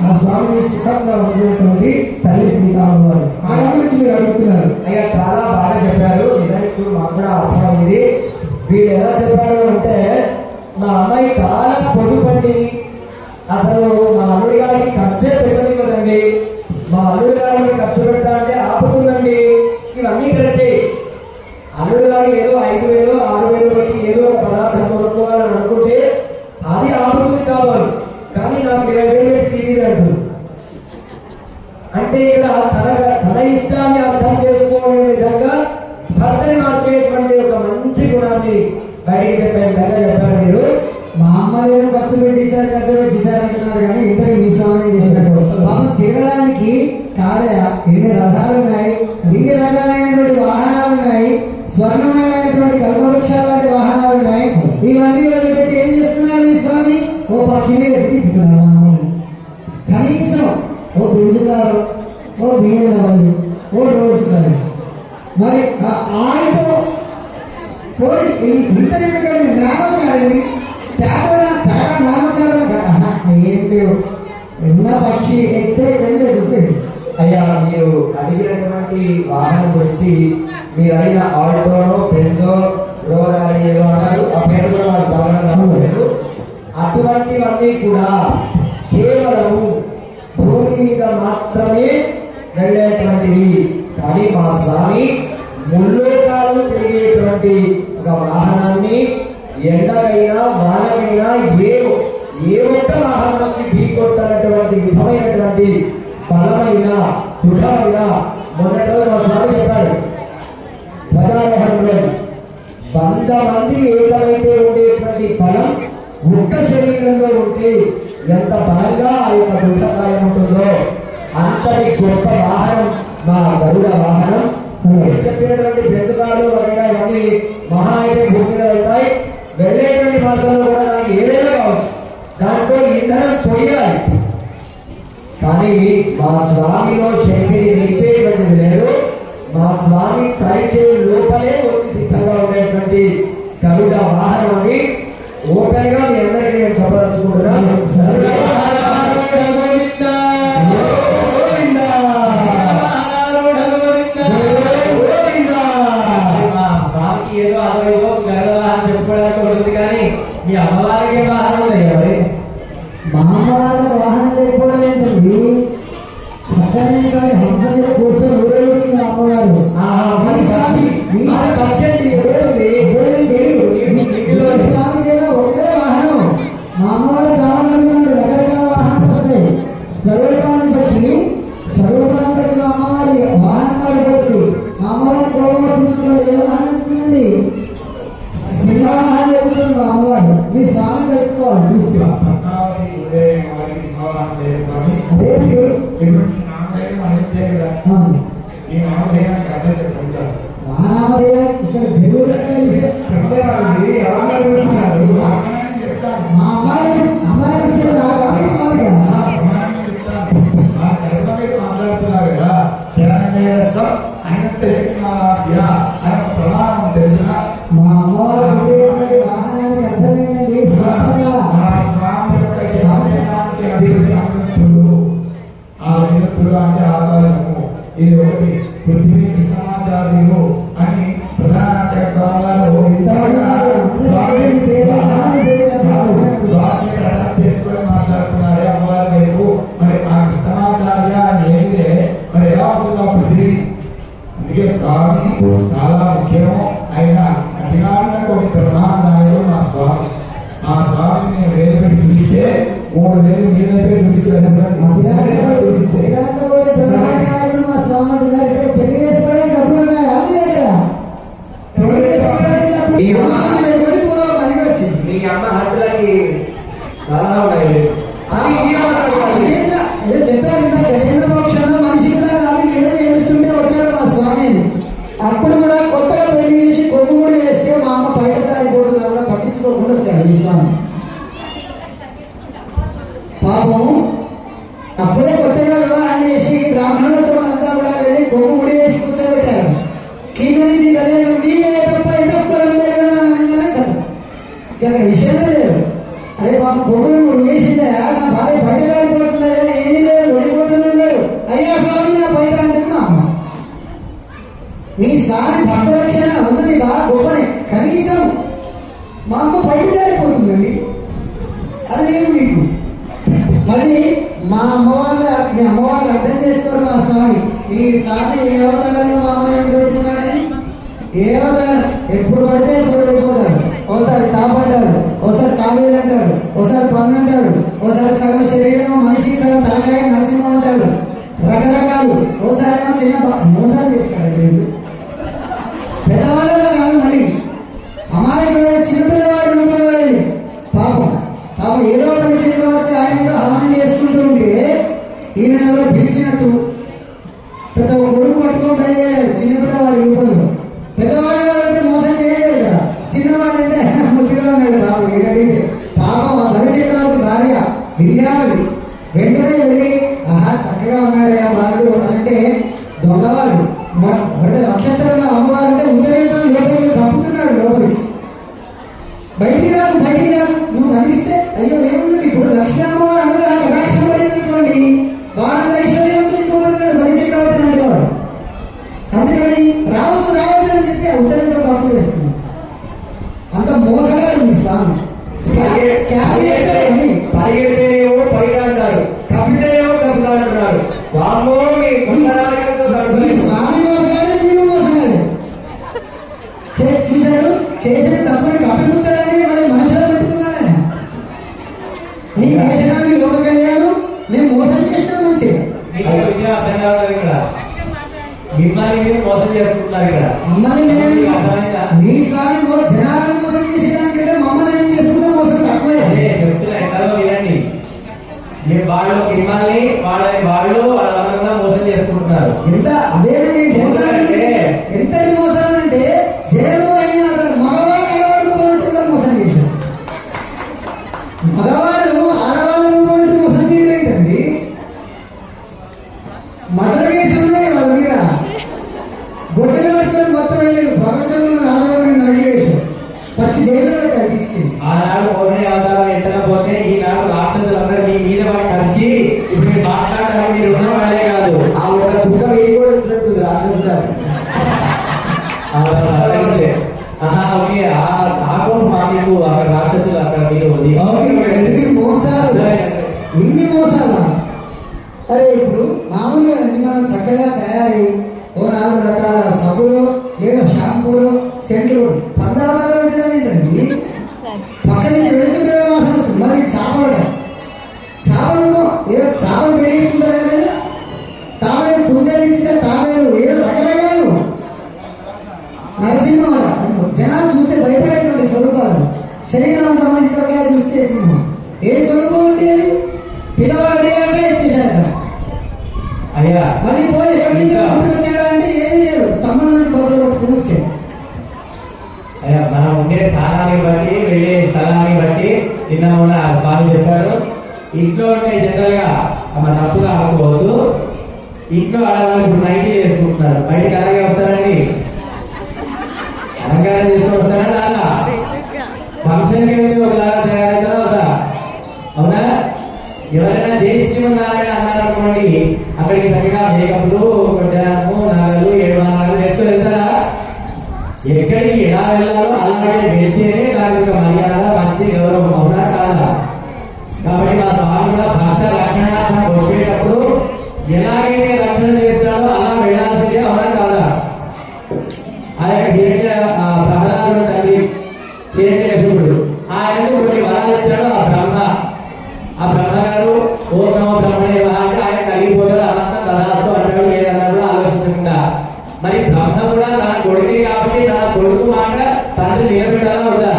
ఆ స్వామిని సుఖంగా ఉండేటువంటి తల్లి సీతామ్మవారు. ఆయన గురించి మీరు అడుగుతున్నారు. అయ్యా చాలా బాగా చెప్పారు. నిజానికి మాకు కూడా అర్థమైంది. వీళ్ళు ఎలా చెప్పారు అంటే, మా అమ్మాయి చాలా పొదుపండి, అసలు మా అల్లుడి గారికి ఖర్చే పెట్టనివ్వదండి, మా అల్లుడి గారికి ఖర్చు పెట్టా అంటే ఆపుతుందండి. ఇవన్నీ కరెక్టే. అల్లుడు గారు ఏదో 5,000 6,000 బట్టి ఏదో ఒక పదార్థం కొనుక్కోవాలని అనుకుంటే అది ఆపుతుంది కావాలి, కానీ నాకు 20,000 పెట్టి టీవీ అంటుంది. అంటే ఇక్కడ తన ఇష్టాన్ని అర్థం చేసుకోవడం విధంగా భర్తని మార్చేటువంటి ఒక మంచి గుణాన్ని బయటికి చెప్పే విధంగా చెప్పారు మీరు. మా అమ్మ ఏదో ఖర్చు పెట్టించారు ఖర్చు పెట్టించారంటున్నారు కానీ ఇంతకీ మీ స్వామి చేసినట్టు పాపం తిరగడానికి కాడే ఎన్ని రథాలు ఉన్నాయి, ఇన్ని రకాలైనటువంటి వాహనాలు ఉన్నాయి, స్వర్ణమైనటువంటి కల్పవృక్షాలు లాంటి వాహనాలు ఉన్నాయి. ఇవన్నీ వదిలిపెట్టి ఏం చేస్తున్నాడు ఈ స్వామి? ఓ పక్షిని ఎత్తిస్తున్నాడు. కనీసం ఓ బెంజుకారు, ఓ BMW, ఓ రోడ్స్ మరి ఆయనతో పోయి ఇంత ఎందుకండి నామకారండి ఏంటి ఉన్న పక్షి ఎత్తే వెళ్ళలేదు. అయ్యా మీరు అడిగినటువంటి వాహనం గురించి మీరు అడిగిన ఆల్టోనో బెంజో రోలర్ ఏదో అన్నారు, ఆ పేరు కూడా వాళ్ళు గమనించలేదు. అటువంటివన్నీ కూడా కేవలము భూమి మీద మాత్రమే వెళ్ళేటువంటివి. కానీ మా స్వామి ముల్లోకాలను తిరిగేటువంటి ఒక వాహనాన్ని ఎండకైనా వానకైనా ఏ ఒక్క వాహనం వచ్చి ఢీకొట్టనటువంటి విధమైనటువంటి బలమైన దృఢమైన మొన్నట్లో మా స్వామి చెప్పాడు, ధ్వజారోహణంలో 100 మంది ఏకమైతే ఉండేటువంటి బలం ఒక్క శరీరంలో ఉంటే ఎంత బలంగా ఆ యొక్క దృఢకాయం ఉంటుందో అంతటి గొప్ప వాహనం మా గరుడ వాహనం. చెప్పినటువంటి బెందుకాలు వగైరా ఇవన్నీ మహా అయితే భూమి మీద వెళ్తాయి. వెళ్ళేటువంటి మార్గంలో కూడా దానికి ఏదైనా కావచ్చు, దాంట్లో ఇంధనం పోయాలి. కానీ మా స్వామిలో శక్తిని నింపేటువంటిది లేదు. మా స్వామి తరిచే లోపలే వచ్చి సిద్ధంగా ఉండేటువంటి గరుడ వాహనం అని ఓపెన్ గా మీ అందరికీ నేను చెప్పదలుచుకుంటున్నాను. ఏదో అదో గర్వాహనం చెప్పుకోవడానికి వస్తుంది కానీ మీ అమ్మవారికి వాహనం ఉంది కదా. మా అమ్మవారి వాహనం లేకపోవడం ఏంటండి? చక్కని హంస మీద కూర్చొని ఊరేగుతుంది అమ్మవారు. స్వామికైనా ఒకటే వాహనం. మా అమ్మవారి కావాలనుకున్న రకరకాల వాహనాలు వస్తాయి. స్వరూపాన్ని బట్టి మా అమ్మవారి వాహనం పడిపోతుంది. మా అమ్మవారి గౌరవం ఏ వాహనం ఉంటుందండి? సింహాలు ఎక్కుతుంది మా అమ్మవారు. మీ స్వామి పెట్టుకోవాలి చూస్తే అదేంటి నామధేయం ఇక్కడ తెలుగు మా అమ్మాయి మాట్లాడుతున్నారు కదా శరణం ఆయన ప్రమాణం తెలిసిన మా అమ్మవారు వాహనానికి అర్థమైందండి. స్వామి యొక్క శరణానికి అభివృద్ధి ఆ వినతులు అంటే ఆకాశము. ఇది ఒకటి పృథ్వీ కృష్ణమాచార్యులు అని ప్రధానాచార్య స్వామి గారు స్వామి చేసుకొని మాట్లాడుతున్నారు అమ్మవారి వైపు. మరి ఆ కృష్ణమాచార్య ఏమిదే మరి ఎలా ఉంటుందో పృథ్వీ. అందుకే స్వామి చాలా ముఖ్యము. ఆయన అధికారంలో కొన్ని ప్రమాణాలు మా స్వామి. ఆ స్వామిని నేను వేలు పెట్టి చూస్తే 3 వేలు మీ దగ్గర చూస్తే మా స్వామి పెళ్లి చేసుకోవడానికి డబ్బులు ఉన్నాయి. మీ అమ్మ హద్దులకి చాలా ఉన్నాయి. అదే చెప్పారు ఇంత గజేంద్ర మోక్షంలో మనిషి కూడా ఏడుస్తుంటే వచ్చాడు మా స్వామి. అప్పుడు కూడా కొత్తగా పెళ్లి చేసి కొమ్ముడి వేస్తే మా అమ్మ బయట కారిపోతున్నా కూడా పట్టించుకోకుండా వచ్చాడు ఈ స్వామి. పాపం అప్పుడే కొత్తగా వివాహం చేసి బ్రాహ్మణులతో అంతా కూడా వెళ్ళి కొమ్ము ముడి వేసి కూర్చోబెట్టారు. కింద నుంచి గజేంద్ర నీవే తప్ప ఇంతనే కదా ఇక్కడ విషయమే లేదు. అరే బాబు పొగులు నువ్వు వేసిందా నా భార్య బయట కాలిపోతుందా ఏమీ లేదు వెళ్ళిపోతున్నా లేదు. అయ్యా స్వామి నా బయట అంటున్నా అమ్మ మీ స్వామి భక్త రక్షణ ఉన్నది బాగా గొప్పనే. కనీసం మా అమ్మ బయట కాలిపోతుందండి అది లేదు మీకు. మళ్ళీ మా మీ అమ్మవారిని అర్థం చేసుకోరు మా స్వామి. ఈ స్వామి ఏ అవతారంలో మా అమ్మని పెట్టుకున్నాడని ఏ అవతారం ఎప్పుడు పడితే ఎప్పుడు వెళ్ళిపోతాడు. ఒకసారి చాపంటాడు, ఒకసారి తాబేలు అంటాడు, ఒకసారి పండు అంటాడు, ఒకసారి సగం శరీరం మనిషికి సగం తలకాయ నరసింహం అంటాడు. రకరకాలు. ఒకసారి చిన్న మోసాలు చేస్తాడు. పెద్దవాళ్ళలో కాదు మళ్ళీ అమాయకుడు చిన్నపిల్లవాడు రూపంలో పాపం పాపం ఏదో ఒకటి చిన్నవాడితే ఆయన హవనం చేసుకుంటూ ఉంటే ఈయన ఎవరో పిలిచినట్టు పెద్ద కొడుకు పట్టుకొని బయలుదేరాడు చిన్నపిల్లవాడి రూపంలో. పెద్దవాడు అంటే మోసం చేయలేడు కదా. చిన్నవాడు అంటే ముద్దుగా ఉన్నాడు బాబు. ఏదైతే పాపం ఆ భరిచేవాడికి భార్య విద్యావళి వెంటనే వెళ్ళి ఆహా చక్కగా ఉన్నారయ్యా వాళ్ళు అంటే దొంగవాడు నక్షత్రంలో అమ్మవారు అంటే ఉత్తరేతం లోపలికి కప్పుతున్నాడు. లోపలికి బయటికి రాదు నువ్వు కనిపిస్తే అయ్యో ఏముంది ఇప్పుడు లక్ష్మీ అమ్మవారు అనగా కటాక్షం పడింది అనుకోండి వాళ్ళ ఐశ్వర్యవంతులు ఇంకోటి భరిచేటవాడు అంటేవాడు. అందుకని రావద్దు అని చెప్పి ఉత్తరంతో కప్పు చేస్తుంది. అంత మోసగాడు మీ స్వామి. పరిగెడితేనేమో పైగా అంటారు, కప్పితేనేమో కప్పుతా అంటున్నారు. స్వామి మోసగాడు మీరు మోసగాడు. చూశాడు చేసిన తప్పుని కప్పిపుచ్చాడని మరి మనసులో పెట్టుకున్నాడు ఆయన. నీ దేశాన్ని లోక కళ్యాణం మేము మోసం చేసినా మంచిది. విషయం అర్థం కావాలి. ఇక్కడ మిమ్మల్ని మీరు మోసం చేసుకుంటున్నారు. ఇక్కడ మమ్మల్ని మీ స్వామి జనాలను మోసం చేసేదానికంటే మమ్మల్ని ఏం చేసుకుంటే మోసం తక్కువే. చెప్తున్నా ఎంతలో వినండి. మీ వాళ్ళు మిమ్మల్ని వాళ్ళు వాళ్ళ మోసం చేసుకుంటున్నారు. ఎంత అదేనండి మోసాలంటే ఎంతటి మోసాలంటే జైలు అయినా మగవాడు మోసం చేశారు. మగవాడు ఆడవాళ్ళ మోసం చేయడం ఏంటండి? ఏదో చాలా పెరిగిస్తుంటారు కదా తామేలు తుందరించిన తామేలు ఏదో రకరకాలు నరసింహ జనాలు చూస్తే భయపడేటువంటి స్వరూపాలు శరీరం సంబంధించిన చూస్తే సింహం ఏ స్వరూపం ఉండేది పిల్లవాడు అంటే ఎత్తేసాడట అయ్యా మళ్ళీ పోయి ఎక్కడి నుంచి వచ్చాడా అంటే ఏమీ లేదు స్తంభం నుంచి బొమ్మలు కొట్టుకుని వచ్చాడు. అయ్యా మనం ఉండే స్థానాన్ని బట్టి వెళ్ళే స్థలాన్ని బట్టి నిన్న ఉన్న స్వామి చెప్పారు. ఇంట్లో ఉంటే జనరల్ గా మన తప్పుగా అనుకోవద్దు. ఇంట్లో ఆడవాళ్ళు ఇప్పుడు నైటీ చేసుకుంటున్నారు, బయటకు అలాగే వస్తారండి, అలంకారం చేసుకుని వస్తారా అలా ఫంక్షన్కి వెళ్తే ఒకలాగా తయారైన తర్వాత అవునా ఎవరైనా జై శ్రీమన్నారాయణ అన్నారనుకోండి అక్కడికి తగ్గగా మేకప్లు కొట్టడము నగలు 7 వారాలు వేసుకొని వెళ్తారా? ఎక్కడికి ఎలా వెళ్ళాలో అలాగే వెళ్తేనే దాని యొక్క మర్యాద మంచి గౌరవం అవునా కాదా? కాబట్టి మా స్వామి కూడా భక్త రక్షణాత్మక వచ్చేటప్పుడు ఎలాగైతే రక్షణ చేస్తాడో అలా వెళ్ళాల్సిందే అవునా కాదా? ఆ యొక్క ప్రహ్లాదుడు తల్లి హిరణ్యకశిపుడు ఆయనకు కొన్ని వరాలు ఇచ్చాడు ఆ బ్రహ్మ గారు ఓం నమో బ్రహ్మణే నమః అంటే ఆయన కలిగిపోతాడు అనంతా తదాస్తు అంటాడు లేదన్నాడు ఆలోచించకుండా. మరి బ్రహ్మ కూడా తన కొడుకే కాబట్టి తన కొడుకు మాట తండ్రి నిలబెట్టాలా వద్దా?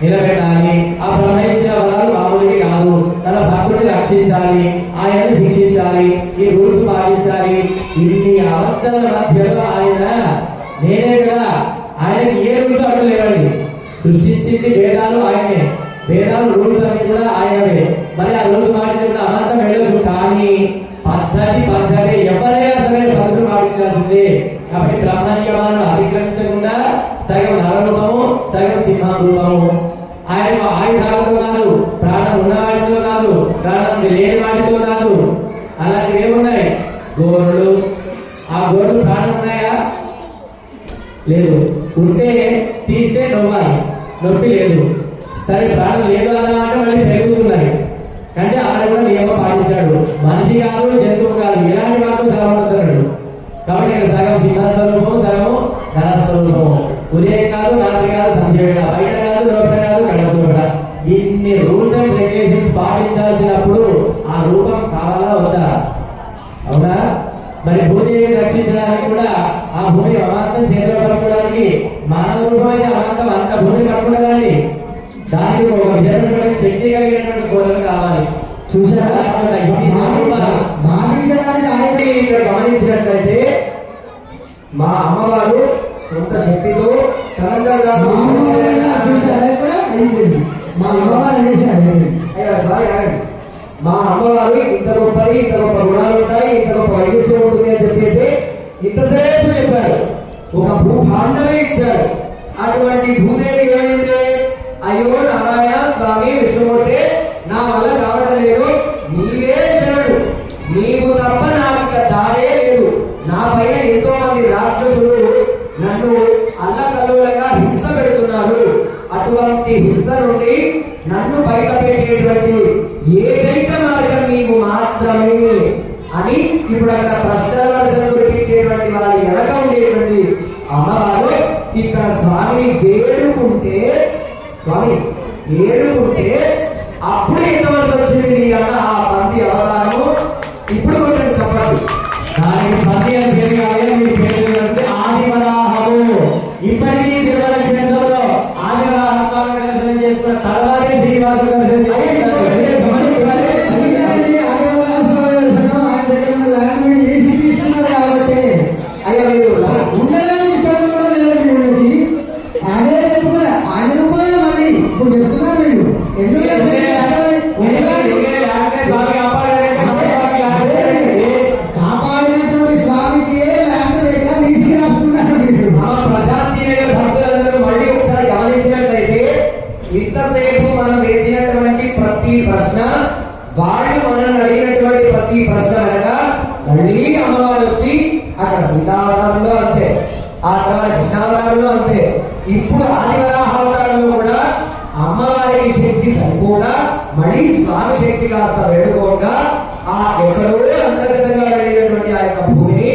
నిలబెట్టాలి. ఆ బ్రహ్మ ఇచ్చిన వరాలు మామూలుగా కాదు, తన భక్తుడిని రక్షించాలి, ఆయనని శిక్షించాలి, ఈ రూల్స్ పాటించాలి. ఇన్ని అవస్థల మధ్యలో ఆయన నేనే కదా, ఆయనకి ఏ రూల్స్ అడ్డు లేవండి. సృష్టించింది వేదాలు ఆయనే, వేదాలు రూల్స్ అన్ని కూడా ఆయనవే. మరి ఆ రూల్స్ పాటించిన అనంతం వెళ్ళదు. కానీ పద్ధతి ఎవరైనా సరే పద్ధతులు పాటించాల్సిందే. కాబట్టి బ్రహ్మ నియమాలను అతిక్రమించకుండా సగం నరరూపము సగం సింహ రూపము. ఆయన ఆయుధాలతో కాదు, ప్రాణం ఉన్న వాటితో కాదు, ప్రాణం లేని వాటితో కాదు. అలాంటివి ఏమున్నాయి? గోరులు. ఆ గోరులు ప్రాణం ఉన్నాయా? లేదు. ఉంటే తీస్తే నవ్వాలి, నొప్పి లేదు. సరే ప్రాణం లేదు అన్నమాట మళ్ళీ పెరుగుతున్నాయి అంటే అక్కడ కూడా నియమం పాటించాడు. మనిషి కాదు, జంతువు కాదు, ఎలాంటి వాటితో సలవుతున్నాడు. కాబట్టి ఇక్కడ సగం సింహస్వరూపము సగము నరస్వరూపము. ఉదయం కాదు, రాత్రి కాదు, సంధ్య వేళ, బయట కాదు, లోపల కాదు, కడప కూడా. ఇన్ని రూల్స్ అండ్ రెగ్యులేషన్స్ పాటించాల్సినప్పుడు ఆ రూపం కావాలా వద్దా? అవునా? మరి భూదేవిని రక్షించడానికి కూడా ఆ భూమి అమాంతం చేతిలో పట్టుకోవడానికి మానవ రూపమైన అమాంతం అంత భూమి పట్టుకున్నదాన్ని దానికి ఒక విధమైనటువంటి శక్తి కలిగినటువంటి కోరిక కావాలి. చూసారా ఇక్కడ గమనించినట్లయితే మా అమ్మవారు సొంత శక్తితో చూసారా కూడా అయింది. మా అమ్మవారు అనేసి మా అమ్మవారు ఇంత గొప్పది, ఇంత గొప్ప గుణాలు ఉంటాయి, ఇంత గొప్ప వైద్యం ఉంటుంది అని చెప్పేసి ఇంతసేపు చెప్పారు. ఒక భూభాండమే ఇచ్చారు. అటువంటి భూదేవి ఏమైంది? అయ్యో నారాయణ స్వామి విష్ణుమూర్తి నా వల్ల కావడం లేదు, నీవే శరణుడు, నీవు తప్ప నాకు దారే లేదు. నా పైన ఎంతో మంది రాక్షసులు నన్ను అల్లకల్లోలంగా హింస పెడుతున్నారు. అటువంటి హింస నుండి నన్ను బయట పెట్టేటువంటి ఏకైక మార్గం నీవు మాత్రమే అని ఇప్పుడు అక్కడ ప్రశ్నలు కురిపించేటువంటి వారి వెనక ఉండేటువంటి అమ్మవారు ఇక్కడ స్వామిని వేడుకుంటే అప్పుడు ఎంతవరకు వచ్చింది నీ అన్న ఆ పంది అవతారము. ఇప్పుడు కొట్టండి సపోర్ట్. దానికి పంది అని పేరు కావాలి, మీ పేరు అంటే ఆదివరాహము. ఇప్పటికీ తిరుమల క్షేత్రంలో ఆదివరాహస్వామి దర్శనం చేసుకున్న తర్వాతే శ్రీనివాసుడు దర్శనం చేసుకుంటారు. అయ్యా మీరు ఉండడానికి స్థలం కూడా లేదండి వీళ్ళకి. అదే చెప్పుకున్నా ఆయన రూపాయలు మళ్ళీ ఇప్పుడు చెప్తున్నారు వీళ్ళు ఎందుకు కాపాడినటువంటి స్వామికి ల్యాండ్ లేక లీజుకి రాస్తున్నారు మీరు. ప్రశాంతి నగర్ భక్తులందరూ మళ్ళీ ఒకసారి గమనించినట్లయితే ఇంతసేపు మనం వేసినటువంటి ప్రతి ప్రశ్న, వాళ్ళు మనం అడిగినటువంటి ప్రతి ప్రశ్న అనగా మళ్ళీ అమ్మవారు వచ్చి అక్కడ సీతావతారంలో అంతే, ఆ తర్వాత కృష్ణావతారంలో అంతే, ఇప్పుడు ఆదివరాహావతారంలో కూడా అమ్మవారికి శక్తి సరిపోగా మళ్ళీ స్వామి శక్తి కాస్త వేడుకోగా ఆ ఎక్కడో అంతర్గతంగా వెళ్ళినటువంటి ఆ యొక్క భూమిని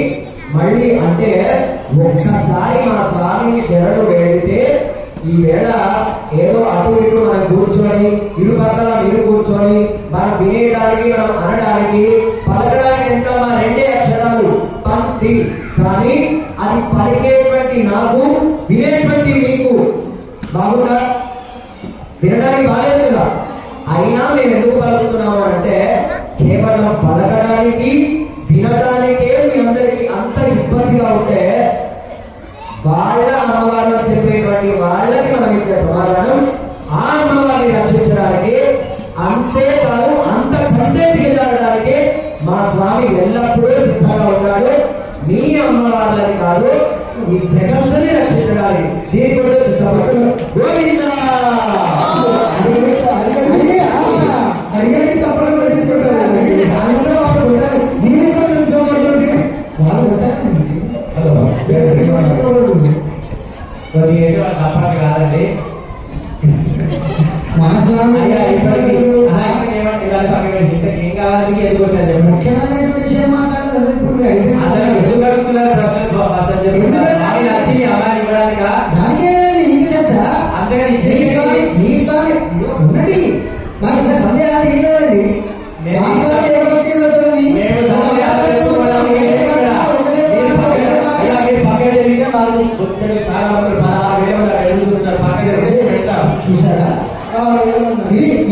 మళ్ళీ అంటే ఒక్కసారి మన స్వామిని శరణు వేడితే ఈ వేళ ఏదో అటు ఇటు మనం కూర్చొని ఇరు పక్కల మీరు కూర్చొని మనం వినేయడానికి చెప్పడానికి మనం అనడానికి పలకడానికి ఎంత మా రెండే అక్షరాలు పంక్తి, కానీ అది పలికేటువంటి నాకు వినేటువంటి మీకు బాగుందా? వినడానికి బాలేదు కదా. అయినా మేము ఎందుకు పలుకుతున్నాము అంటే కేవలం పలకడానికి వినడానికే మీ అందరికీ అంత ఇబ్బందిగా ఉంటే వాళ్ళ అమ్మవారు చెప్పేటువంటి వాళ్ళకి మనం ఇచ్చే సమాధానం ఆ అమ్మవారిని రక్షించడానికి, అంతేకాదు అంతకంటే దిగజారడానికి మా స్వామి ఎల్లప్పుడూ సిద్ధంగా ఉన్నాడు. మీ అమ్మవార్లని కాదు, ఈ జగత్తుని రక్షించడానికి దీని కూడా సిద్ధపడు. గోవిందా అడిగడికి చెప్పడం పట్టించుకుంటారు. దీని కూడా చూసుకోబడుతుంది. వాళ్ళు కాదండి. మా స్వామి ఏం కావాలి ఎందుకు వచ్చారు? ముఖ్యమైన విషయం మాట్లాడాలి. ఇప్పుడు అసలు ఎందుకు అడుగుతున్నారు ప్రశ్నలు? నచ్చింది అమ్మాయి ఇవ్వడానిక? దానికే ఇంటి చెప్తా. అంతేగాని మీ స్వామి ఉన్నది మాకు ఇలా సందేహాలు ఇవ్వండి. మా స్వామి చూసారా?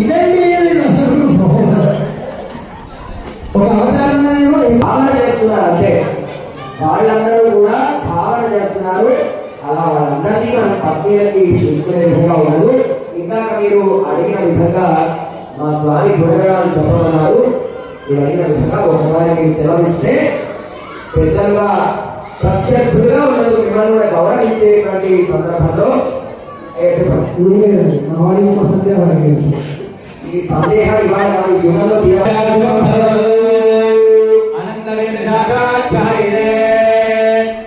ఇదండి ఒక అవతారమేమో భావన చేస్తున్నారు. అంటే వాళ్ళందరూ కూడా భావన చేస్తున్నారు. అలా వాళ్ళందరినీ మన పత్నిలకి చూసుకునే విధంగా ఉండదు. ఇందాక మీరు అడిగిన విధంగా మా స్వామి గుణగణాలు చెప్పమన్నారు. మీరు అడిగిన విధంగా ఒకసారి మీరు సెలవిస్తే పెద్దలుగా ప్రత్యర్థులుగా ఉండదు, మిమ్మల్ని కూడా గౌరవించేటువంటి సందర్భంలో మా వాడి సందేహాలు ఈ సందేహాలు ఇవాళ ఈ యుగంలో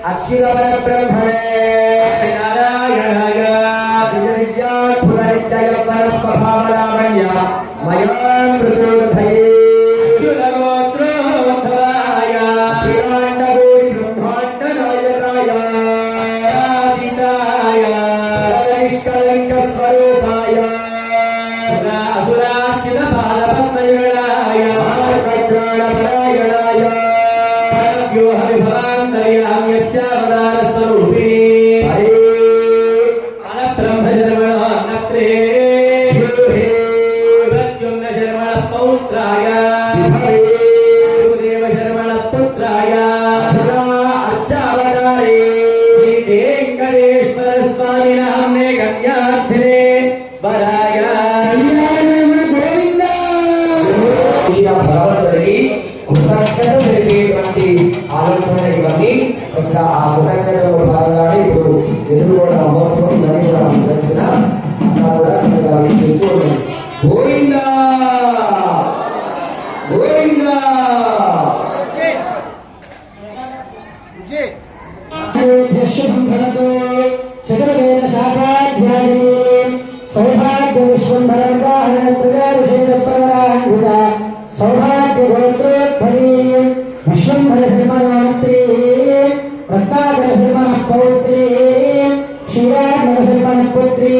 అక్షర బ్రహ్మణే నారాయణాయ విద్యాద్భుతనిత్య స్వభావలావణ్య మయాం మృతోదయే అఖిలాండగోడి బ్రహ్మాండ నాయకాయ నిష్కలంక స్వరూపాయ అసురార్చిత బాలపద్మయుడాయ పరాయణాయ భగవంతుడికి కృతజ్ఞత తెలిపేటువంటి ఆలోచన ఇవన్నీ ఇక్కడ ఆ కృతజ్ఞతలో భాగంగానే ఇప్పుడు ఎదుర్కోవడం మహోత్సవం ఇవన్నీ కూడా మనం చేస్తున్నాం. అంతా కూడా చక్కగా చేస్తూ ఉన్నాం. గోవిందా గోవిందా చతుర్వేద శాఖాధ్యాయే సౌభాగ్య విశ్వంభరంగా సౌభాగ్య గోత్రోద్భవీ విశ్వంభర శర్మణోత్రీ రత్నాకర శర్మణ పౌత్రీ క్షీరాత్మక శర్మణ పుత్రీ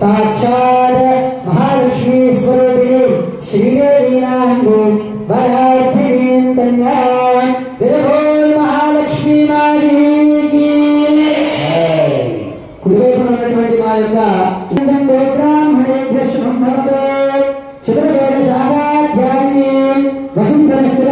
సాక్షాత్ మహాలక్ష్మీ స్వరూపిణి శ్రీదేవీ నాంగు వరార్థినీం కన్యాం జయబోల్ మహాలక్ష్మీ మాదేవికి. కుడివైపున ఉన్నటువంటి మా యొక్క బ్రాహ్మణేభ్య శుభం చతుర్వేద శాఖాధ్యాయే వసుంధర స్థిర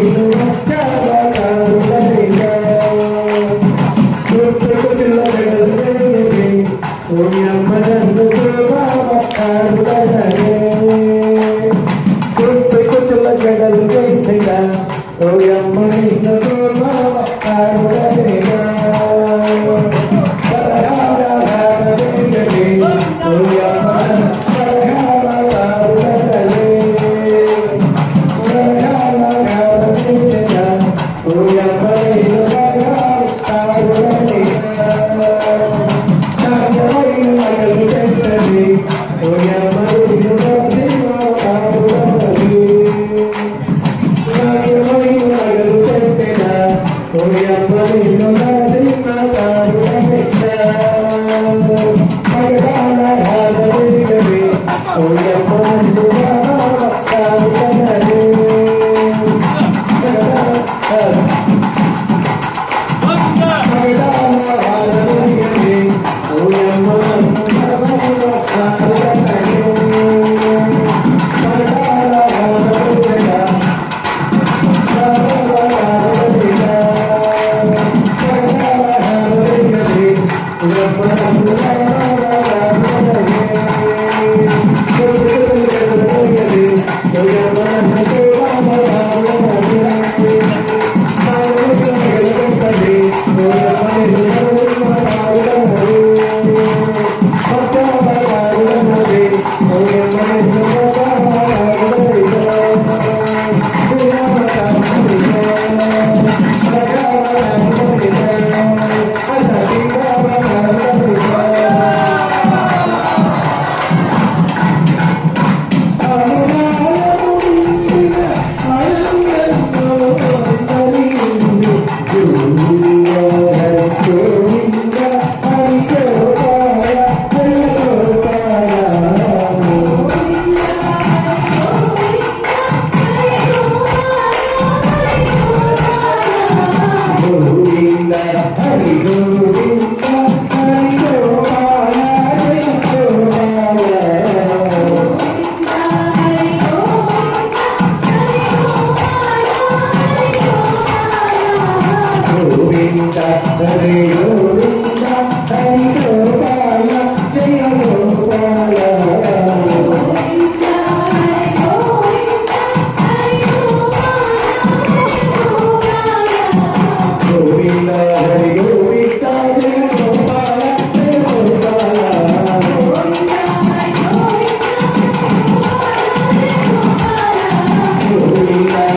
Oh, yeah,